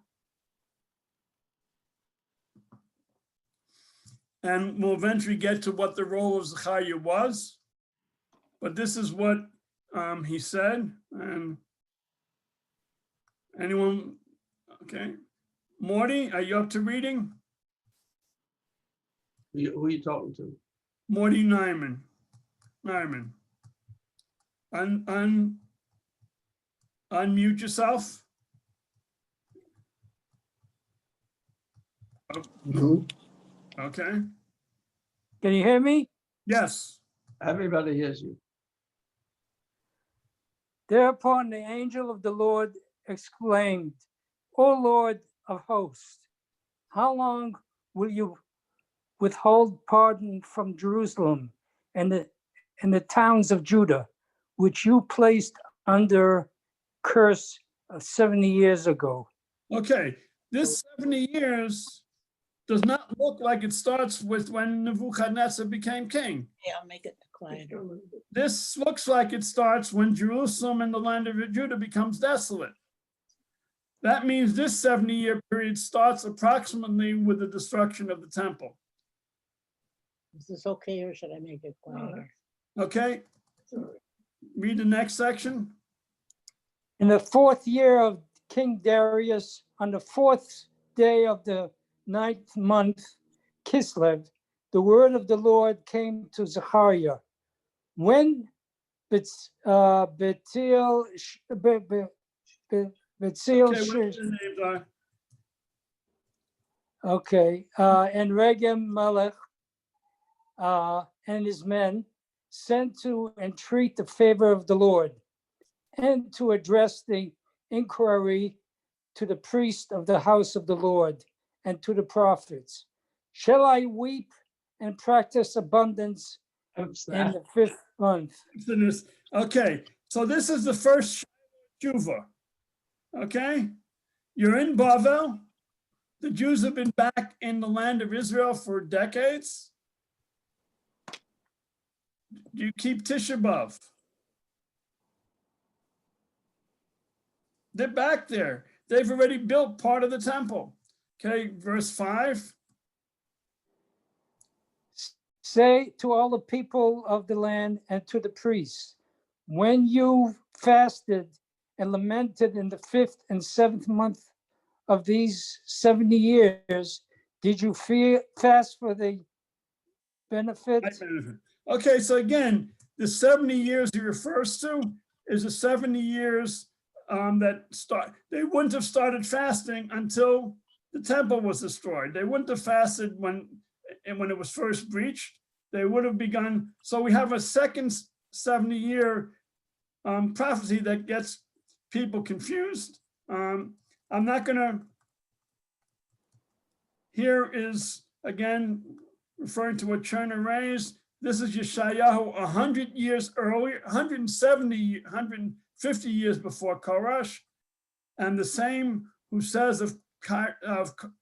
And we'll eventually get to what the role of Zechariah was. But this is what he said. And anyone, okay. Morty, are you up to reading? Who are you talking to? Morty Nyman. Unmute yourself. No. Okay. Can you hear me? Yes. Everybody hears you. Thereupon the angel of the Lord exclaimed, O Lord of hosts, how long will you withhold pardon from Jerusalem and the towns of Judah, which you placed under curse 70 years ago? Okay. This 70 years does not look like it starts with when Nebuchadnezzar became king. Yeah, I'll make it quieter. This looks like it starts when Jerusalem and the land of Judah becomes desolate. That means this 70-year period starts approximately with the destruction of the temple. Is this okay or should I make it quieter? Okay? Read the next section. In the 4th year of King Darius, on the 4th day of the 9th month, Kislev, the word of the Lord came to Zechariah. When Betziel, Okay, whatever the names are. and Regem Melech and his men sent to entreat the favor of the Lord and to address the inquiry to the priest of the house of the Lord and to the prophets. Shall I weep and practice abundance in the 5th month? Okay, so this is the first Shuva. Okay? You're in Bavel. The Jews have been back in the land of Israel for decades. You keep Tisha B'Av. They're back there. They've already built part of the temple. Okay, verse 5. Say to all the people of the land and to the priests, when you fasted and lamented in the 5th and 7th month of these 70 years, did you fast for the benefit? Okay, so again, the 70 years he refers to is the 70 years that start. They wouldn't have started fasting until the temple was destroyed. They wouldn't have fasted when it was first breached. They would have begun. So we have a second 70-year prophecy that gets people confused. I'm not gonna. Here is again referring to what Cherner raised. This is Yeshayahu 100 years earlier, 170, 150 years before Koresh. And the same who says of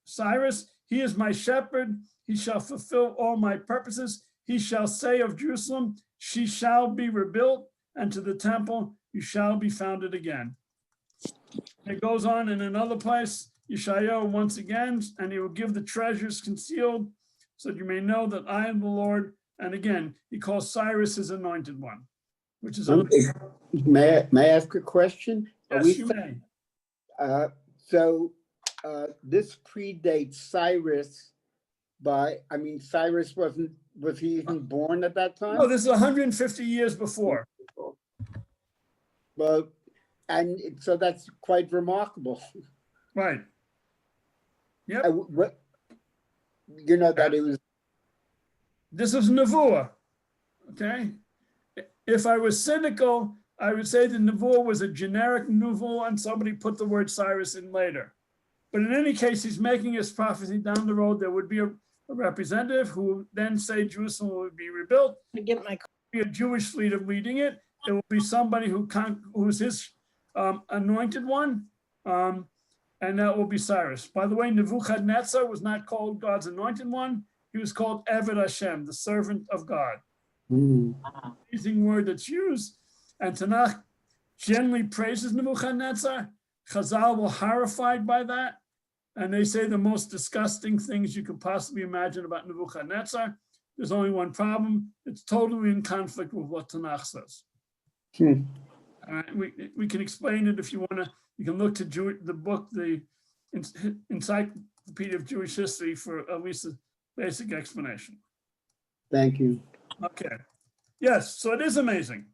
Cyrus, he is my shepherd, he shall fulfill all my purposes. He shall say of Jerusalem, she shall be rebuilt, and to the temple, you shall be founded again. It goes on in another place, Yeshayahu once again, and he will give the treasures concealed, so that you may know that I am the Lord. And again, he calls Cyrus his anointed one, which is May I ask a question? yes, you may. This predates Cyrus Cyrus was he even born at that time? No, this is 150 years before. Well, and so that's quite remarkable. Right. Yep. That it was. This is Nevuah. Okay. If I was cynical, I would say the Nevuah was a generic Nevuah and somebody put the word Cyrus in later. But in any case, he's making his prophecy down the road. There would be a representative who would then say Jerusalem would be rebuilt. Be a Jewish leader leading it. It will be somebody who's his anointed one, and that will be Cyrus. By the way, Nebuchadnezzar was not called God's anointed one. He was called Eved Hashem, the servant of God. Amazing word that's used. And Tanakh generally praises Nebuchadnezzar. Chazal were horrified by that. And they say the most disgusting things you could possibly imagine about Nebuchadnezzar. There's only one problem. It's totally in conflict with what Tanakh says. All right, we can explain it if you want to. You can look to the book, the Encyclopedia of Jewish History, for at least a basic explanation. Thank you. Okay. Yes, so it is amazing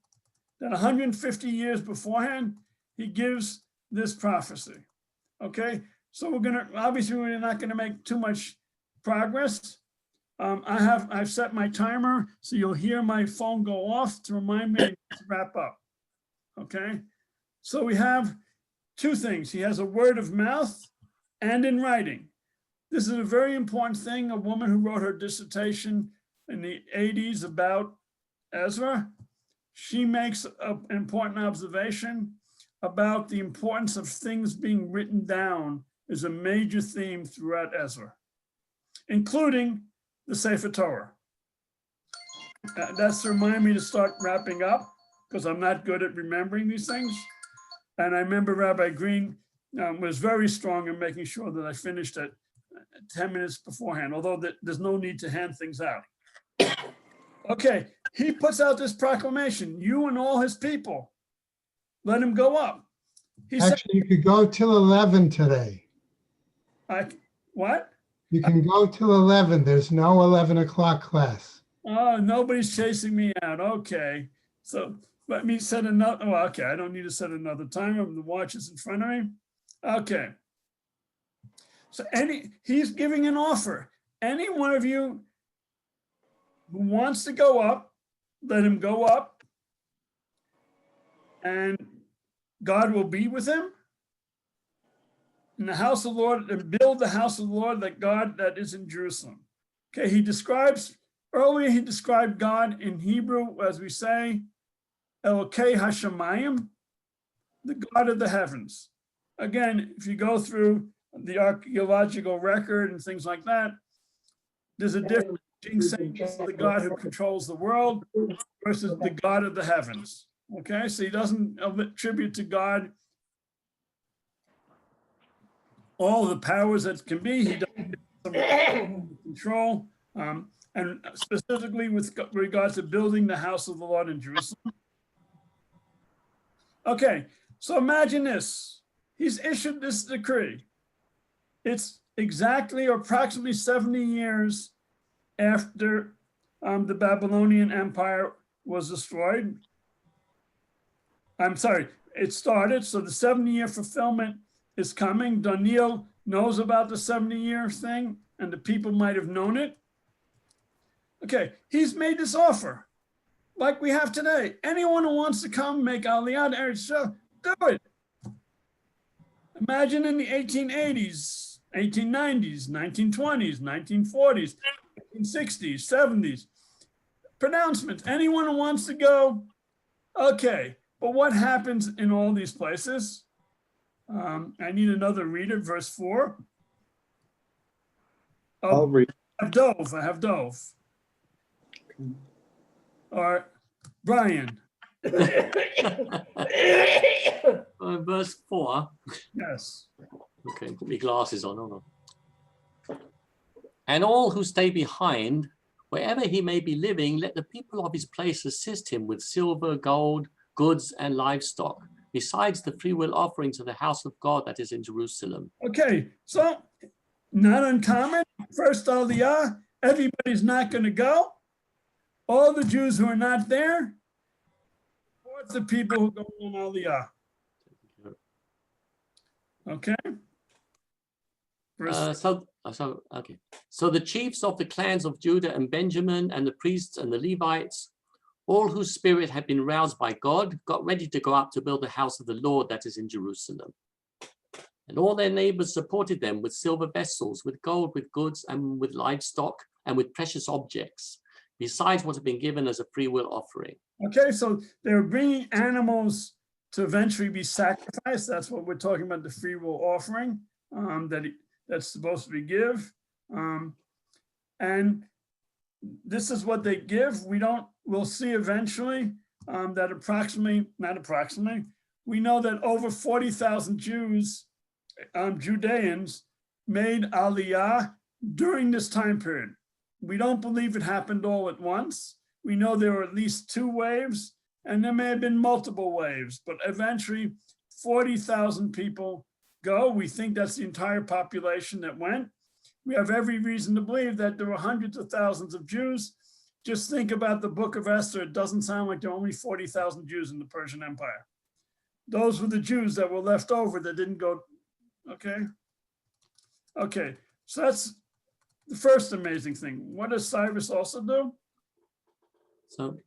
that 150 years beforehand, he gives this prophecy. Okay, so obviously we're not gonna make too much progress. I've set my timer, so you'll hear my phone go off to remind me to wrap up. Okay, so we have two things. He has a word of mouth and in writing. This is a very important thing. A woman who wrote her dissertation in the 80s about Ezra, she makes an important observation about the importance of things being written down is a major theme throughout Ezra, including the Sefer Torah. That's to remind me to start wrapping up because I'm not good at remembering these things. And I remember Rabbi Green was very strong in making sure that I finished at 10 minutes beforehand, although there's no need to hand things out. Okay, he puts out this proclamation, you and all his people, let him go up. He said, Actually, you could go till 11 today. what? You can go till 11. There's no 11 o'clock class. Oh, nobody's chasing me out. Okay. So let me set another, oh, okay. I don't need to set another timer. The watch is in front of me. Okay. So he's giving an offer. Any one of you who wants to go up, let him go up and God will be with him in the house of the Lord and build the house of the Lord that is in Jerusalem. Okay, earlier he described God in Hebrew, as we say, Elokei Hashemayim, the God of the heavens. Again, if you go through the archaeological record and things like that, there's a difference between saying he's the God who controls the world versus the God of the heavens. Okay, so he doesn't attribute to God all the powers that can be. He doesn't control, and specifically with regards to building the house of the Lord in Jerusalem. Okay, so imagine this. He's issued this decree. It's exactly or approximately 70 years after the Babylonian Empire was destroyed. I'm sorry, it started, so the 70-year fulfillment is coming. Daniel knows about the 70-year thing, and the people might have known it. Okay, he's made this offer, like we have today. Anyone who wants to come make Aliyah to Eretz Yisrael, do it. Imagine in the 1880s, 1890s, 1920s, 1940s, 1960s, 70s. Pronouncements, anyone who wants to go, okay. But what happens in all these places? I need another reader, verse 4. I'll read. I have Dove. Or Brian. Verse 4. Yes. Okay, put my glasses on. Hold on. And all who stay behind, wherever he may be living, let the people of his place assist him with silver, gold, goods, and livestock, besides the freewill offering to the house of God that is in Jerusalem. Okay, so not uncommon. First Aliyah, everybody's not going to go. All the Jews who are not there, support the people who go on Aliyah. Okay. So the chiefs of the clans of Judah and Benjamin and the priests and the Levites, all whose spirit had been roused by God, got ready to go up to build the house of the Lord that is in Jerusalem. And all their neighbors supported them with silver vessels, with gold, with goods, and with livestock, and with precious objects, besides what had been given as a freewill offering. Okay, so they're bringing animals to eventually be sacrificed. That's what we're talking about, the freewill offering that's supposed to be give. And this is what they give. We'll see eventually that we know that over 40,000 Jews, Judeans, made Aliyah during this time period. We don't believe it happened all at once. We know there were at least 2 waves, and there may have been multiple waves, but eventually 40,000 people go. We think that's the entire population that went. We have every reason to believe that there were hundreds of thousands of Jews. Just think about the book of Esther. It doesn't sound like there are only 40,000 Jews in the Persian Empire. Those were the Jews that were left over that didn't go, okay? Okay, so that's the first amazing thing. What does Cyrus also do? So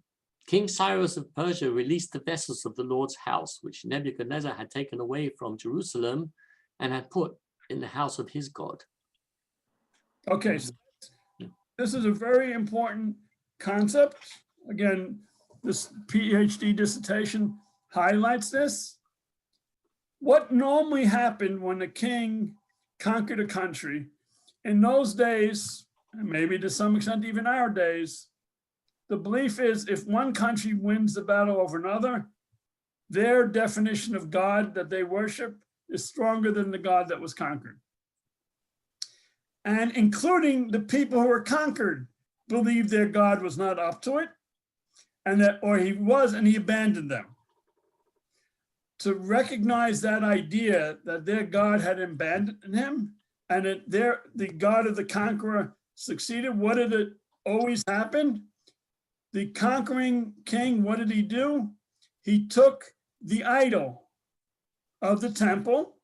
King Cyrus of Persia released the vessels of the Lord's house, which Nebuchadnezzar had taken away from Jerusalem and had put in the house of his God. Okay, so this is a very important concept. Again, this PhD dissertation highlights this. What normally happened when a king conquered a country, in those days, and maybe to some extent even our days, the belief is if one country wins the battle over another, their definition of God that they worship is stronger than the God that was conquered. And including the people who were conquered believed their God was not up to it, and that, or he was, and he abandoned them. To recognize that idea that their God had abandoned him and that the God of the conqueror succeeded, what did it always happen? The conquering king, what did he do? He took the idol of the temple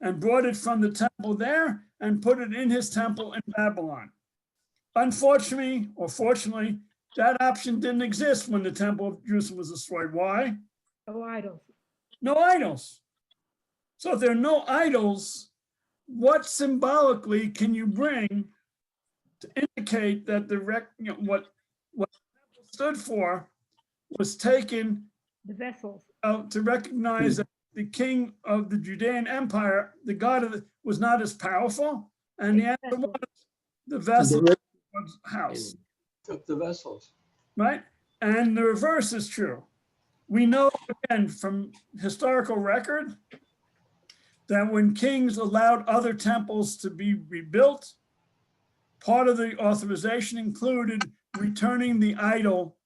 and brought it from the temple there and put it in his temple in Babylon. Unfortunately, or fortunately, that option didn't exist when the temple of Jerusalem was destroyed. Why? No idols. No idols. So if there are no idols, what symbolically can you bring to indicate that what the temple stood for was taken The vessels. to recognize that the king of the Judean Empire, the God of was not as powerful, and the answer was the vessel was house, Took the vessels. right? And the reverse is true. We know again from historical record that when kings allowed other temples to be rebuilt, part of the authorization included returning the idol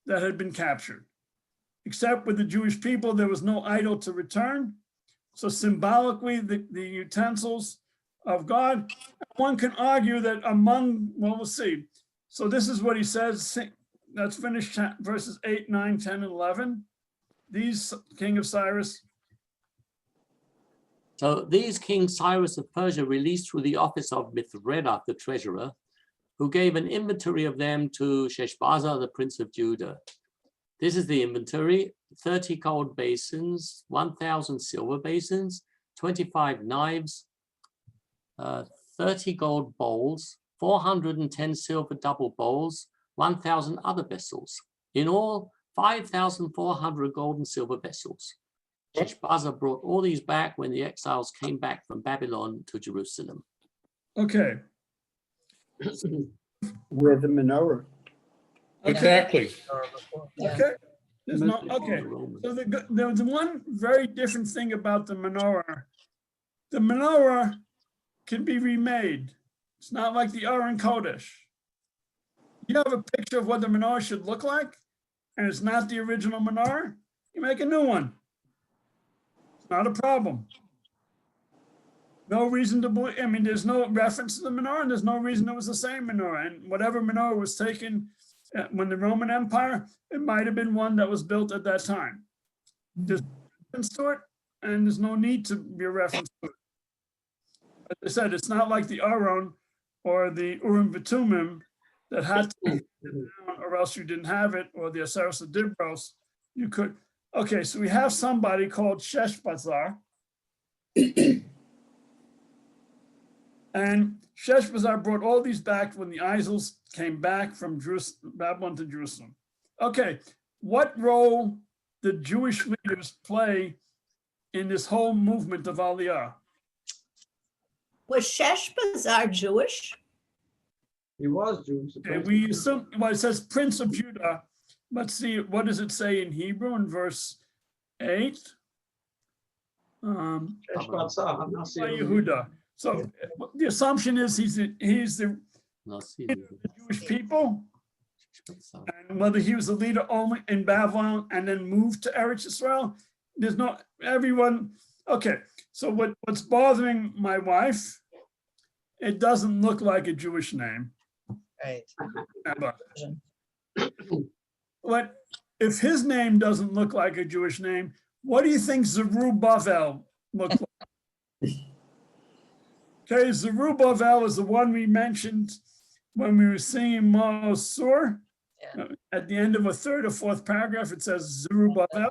that had been captured. Except with the Jewish people, there was no idol to return. So symbolically, the utensils of God, one can argue that among, well, we'll see. So this is what he says. Let's finish verses 8, 9, 10, and 11. These king of Cyrus. So these King Cyrus of Persia released through the office of Mithredath, the treasurer, who gave an inventory of them to Sheshbazzar, the prince of Judah. This is the inventory: 30 gold basins, 1,000 silver basins, 25 knives, 30 gold bowls, 410 silver double bowls, 1,000 other vessels. In all, 5,400 gold and silver vessels. Sheshbazzar brought all these back when the exiles came back from Babylon to Jerusalem. Okay. With the menorah. Okay. Yeah. Okay. There's no, okay. So there was one very different thing about the menorah. The menorah can be remade. It's not like the Aron Kodesh. You have a picture of what the menorah should look like, and it's not the original menorah, you make a new one. It's not a problem. No reason to believe, I mean, there's no reference to the menorah, and there's no reason it was the same menorah. And whatever menorah was taken when the Roman Empire, it might have been one that was built at that time. There's no reference to it, and there's no need to be a reference to it. As I said, it's not like the Aron or the Urim V'Tumim that had to be down or else you didn't have it, or the Aseres Dibros, you could. Okay, so we have somebody called Sheshbazzar. And Sheshbazzar brought all these back when the Isles came back from Babylon to Jerusalem. Okay, what role did Jewish leaders play in this whole movement of Aliyah? Was Sheshbazzar Jewish? He was Jewish. Okay, we assume, well, it says Prince of Judah. Let's see, what does it say in Hebrew in verse 8? Yehuda. So the assumption is he's the Jewish people, and whether he was a leader only in Babylon and then moved to Eretz Israel, there's no everyone. Okay, so what's bothering my wife? It doesn't look like a Jewish name. Right. What if his name doesn't look like a Jewish name, what do you think Zerubbabel looked like? Okay, Zerubbabel is the one we mentioned when we were singing Mosur. Yeah. At the end of a third or fourth paragraph, it says Zerubbabel,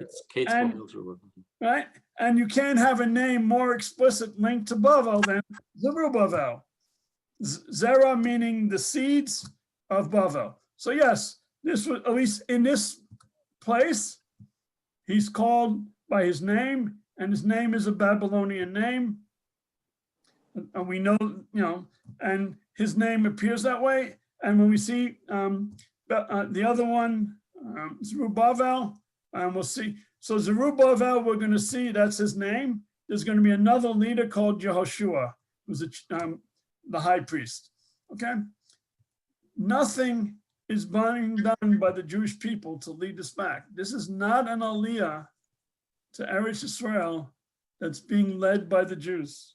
It's Kate's And- called Zerubbabel. right? And you can't have a name more explicit linked to Bavel than Zerubbabel. Zerah meaning the seeds of Bavel. So yes, this was, at least in this place, he's called by his name, and his name is a Babylonian name. And we know, and his name appears that way. And when we see the other one, Zerubbabel, and we'll see. So Zerubbabel, we're going to see that's his name. There's going to be another leader called Jehoshua, who's the high priest. Okay. Nothing is being done by the Jewish people to lead us back. This is not an aliyah to Eretz Israel that's being led by the Jews.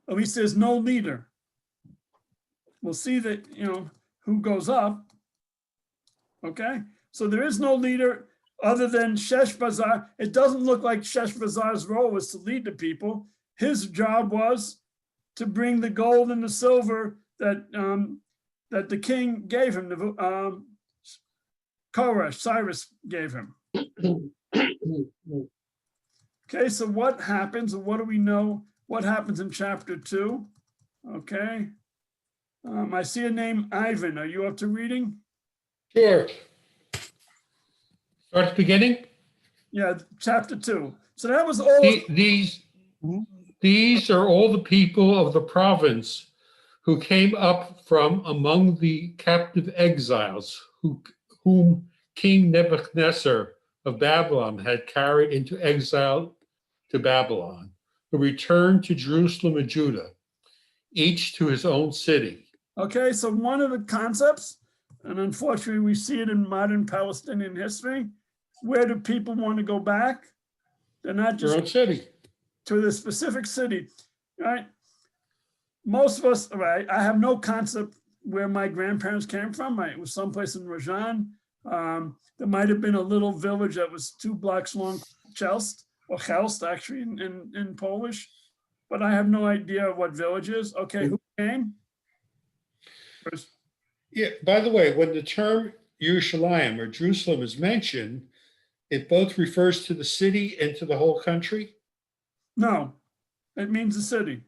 At least there's no leader. We'll see that, who goes up. Okay, so there is no leader other than Sheshbazzar. It doesn't look like Sheshbazzar's role was to lead the people. His job was to bring the gold and the silver that that the king gave him, Cyrus gave him. Okay, so what happens, or what do we know? What happens in chapter 2? Okay. I see a name, Ivan. Are you up to reading? Sure. Start at the beginning? Yeah, chapter 2. So that was all. These are all the people of the province who came up from among the captive exiles whom King Nebuchadnezzar of Babylon had carried into exile to Babylon, who returned to Jerusalem and Judah, each to his own city. Okay, so one of the concepts, and unfortunately we see it in modern Palestinian history, where do people want to go back? They're not Their own just city. to the specific city, right? Most of us, right? I have no concept where my grandparents came from. It was someplace in Rajan. There might have been a little village that was 2 blocks long, Chelst, or Chelst actually in Polish, but I have no idea what village is. Okay, who came? First. Yeah, by the way, when the term Yerushalayim or Jerusalem is mentioned, it both refers to the city and to the whole country? No, it means the city,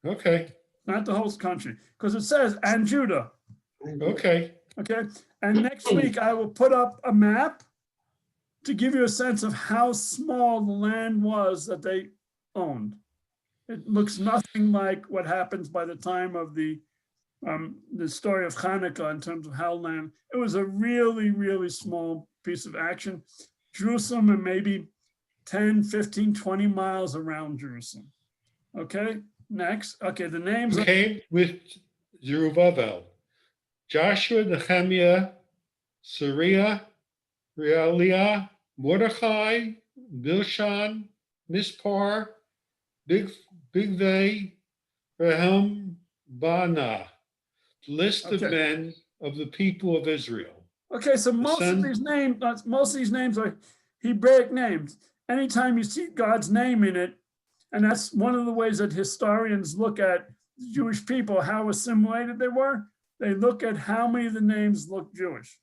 Okay, not the whole country, because it says, and Judah. okay. Okay, and next week I will put up a map to give you a sense of how small the land was that they owned. It looks nothing like what happens by the time of the story of Hanukkah in terms of how land. It was a really, really small piece of action. Jerusalem and maybe 10, 15, 20 miles around Jerusalem. Okay, next. Okay, the names. Who came with Zerubbabel? Joshua, Nehemiah, Sariah, Realiah, Mordechai, Bilshan, Mispar, Bigvai, Rehem, Bana. List of Okay. men of the people of Israel. Okay, so most of these names are Hebraic names. Anytime you see God's name in it, and that's one of the ways that historians look at Jewish people, how assimilated they were. They look at how many of the names look Jewish.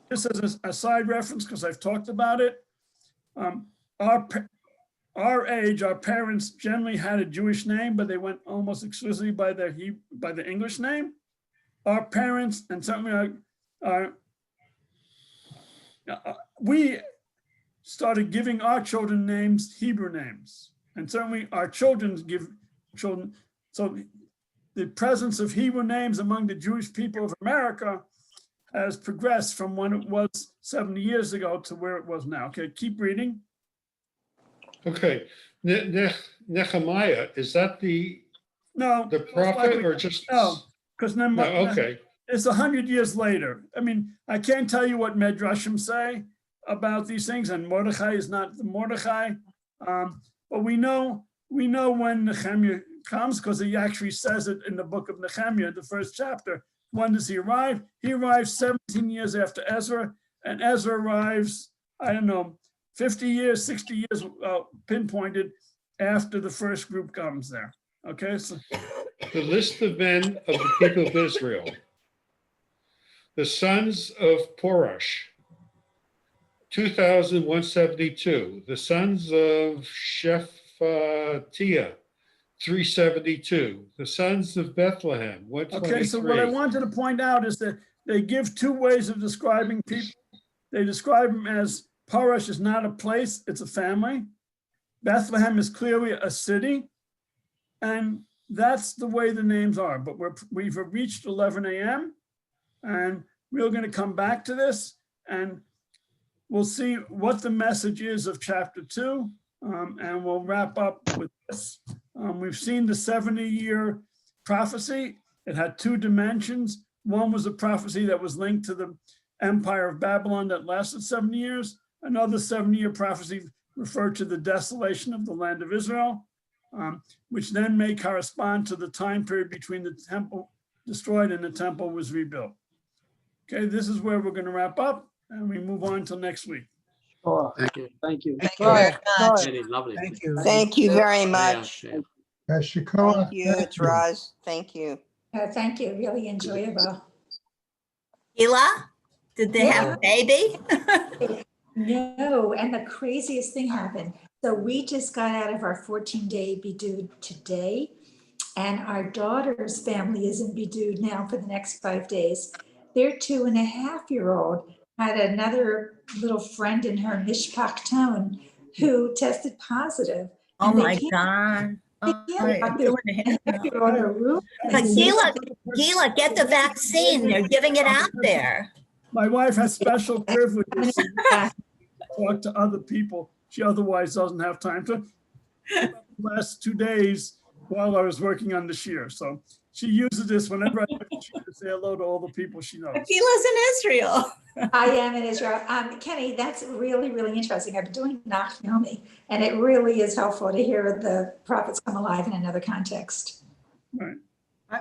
This is a side reference because I've talked about it. Our age, our parents generally had a Jewish name, but they went almost exclusively by the English name. Our parents, and certainly we started giving our children names, Hebrew names, and certainly our children give children. So the presence of Hebrew names among the Jewish people of America has progressed from when it was 70 years ago to where it was now. Okay, keep reading. Okay, Nehemiah, is that the No. prophet or just? No, because No, okay. it's 100 years later. I mean, I can't tell you what Medrashim say about these things, and Mordechai is not the Mordechai, but we know when Nehemiah comes, because he actually says it in the book of Nehemiah, the first chapter, when does he arrive? He arrives 17 years after Ezra, and Ezra arrives, I don't know, 50 years, 60 years pinpointed after the first group comes there. Okay, so The list of men of the people of Israel. The sons of Porush, 2,172. The sons of Shephatiah, 372. The sons of Bethlehem, 123. okay, so what I wanted to point out is that they give two ways of describing people. They describe them as Parash is not a place, it's a family. Bethlehem is clearly a city. And that's the way the names are. But we've reached 11 a.m. and we're going to come back to this and we'll see what the message is of chapter 2. And we'll wrap up with this. We've seen the 70-year prophecy. It had two dimensions. One was a prophecy that was linked to the empire of Babylon that lasted 70 years. Another 70-year prophecy referred to the desolation of the land of Israel, which then may correspond to the time period between the temple destroyed and the temple was rebuilt. Okay, this is where we're going to wrap up and we move on till next week. Sure. Thank you. Thank you. Thank you very much. Very lovely. Thank you. Thank you very Yeah, much. yeah. Shikoa, Thank you, it's Roz. Thank you. Thank you, really enjoyable. Gila, did they have a baby? No, and the craziest thing happened. So we just got out of our 14-day bidud today, and our daughter's family is in bidud now for the next 5 days. Their 2.5-year-old had another little friend in her mishpach tone who tested positive. Oh and they my can't- God. they Oh, can't lock their 2.5-year-old in a room. But Gila, get the vaccine. They're giving it out there. My wife has special privileges to talk to other people. She otherwise doesn't have time to. Last 2 days while I was working on the shear. So she uses this whenever I to say hello to all the people she knows. Gila's in Israel. I am in Israel. Kenny, that's really, really interesting. I've been doing Nach Yomi, and it really is helpful to hear the prophets come alive in another context. Right.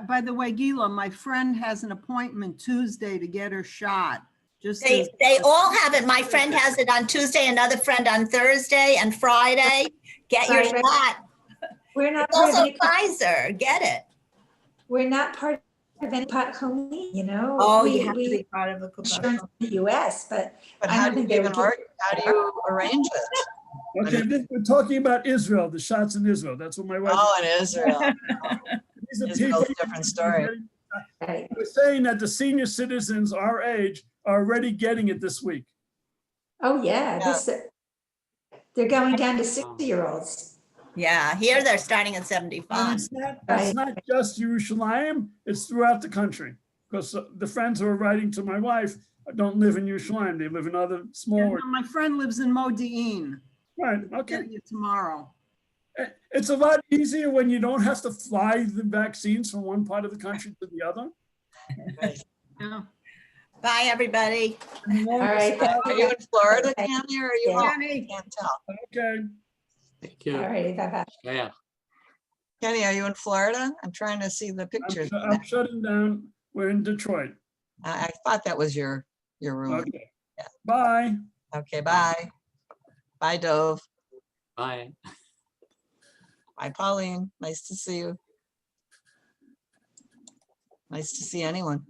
By the way, Gila, my friend has an appointment Tuesday to get her shot. Just They all have it. My friend has it on Tuesday, another friend on Thursday and Friday. Get your Right. shot. We're not It's part of also any, Pfizer. Get it. we're not part of any Khalid, you know? Oh, we, you have to we be part of a insurance in the US, but But I how don't do you think they even would do- how do you arrange it? Okay, we're talking about Israel, the shots in Israel. That's what my wife. Oh, in Israel. These are Israel's people- a different story. right. We're saying that the senior citizens our age are already getting it this week. Oh, yeah, Yeah. this, they're going down to 60-year-olds. Yeah, here they're starting at And 75. it's not just Yerushalayim, it's throughout the country. Because the friends who are writing to my wife don't live in Yerushalayim, they live in other smaller. my friend lives in Modi'in. Right, okay. Get you tomorrow. It's a lot easier when you don't have to fly the vaccines from one part of the country to the other. Yeah. Bye, everybody. All right. Are you in Florida, Okay. Tammy, or are you? Yeah. home? I can't tell. Okay. Thank you. All righty, bye-bye. Yeah. Kenny, are you in Florida? I'm trying to see the pictures. I'm shutting down. We're in Detroit. I thought that was your room. Okay. Bye. Okay, bye. Bye, Dove. Bye. Bye, Pauline. Nice to see you. Nice to see anyone.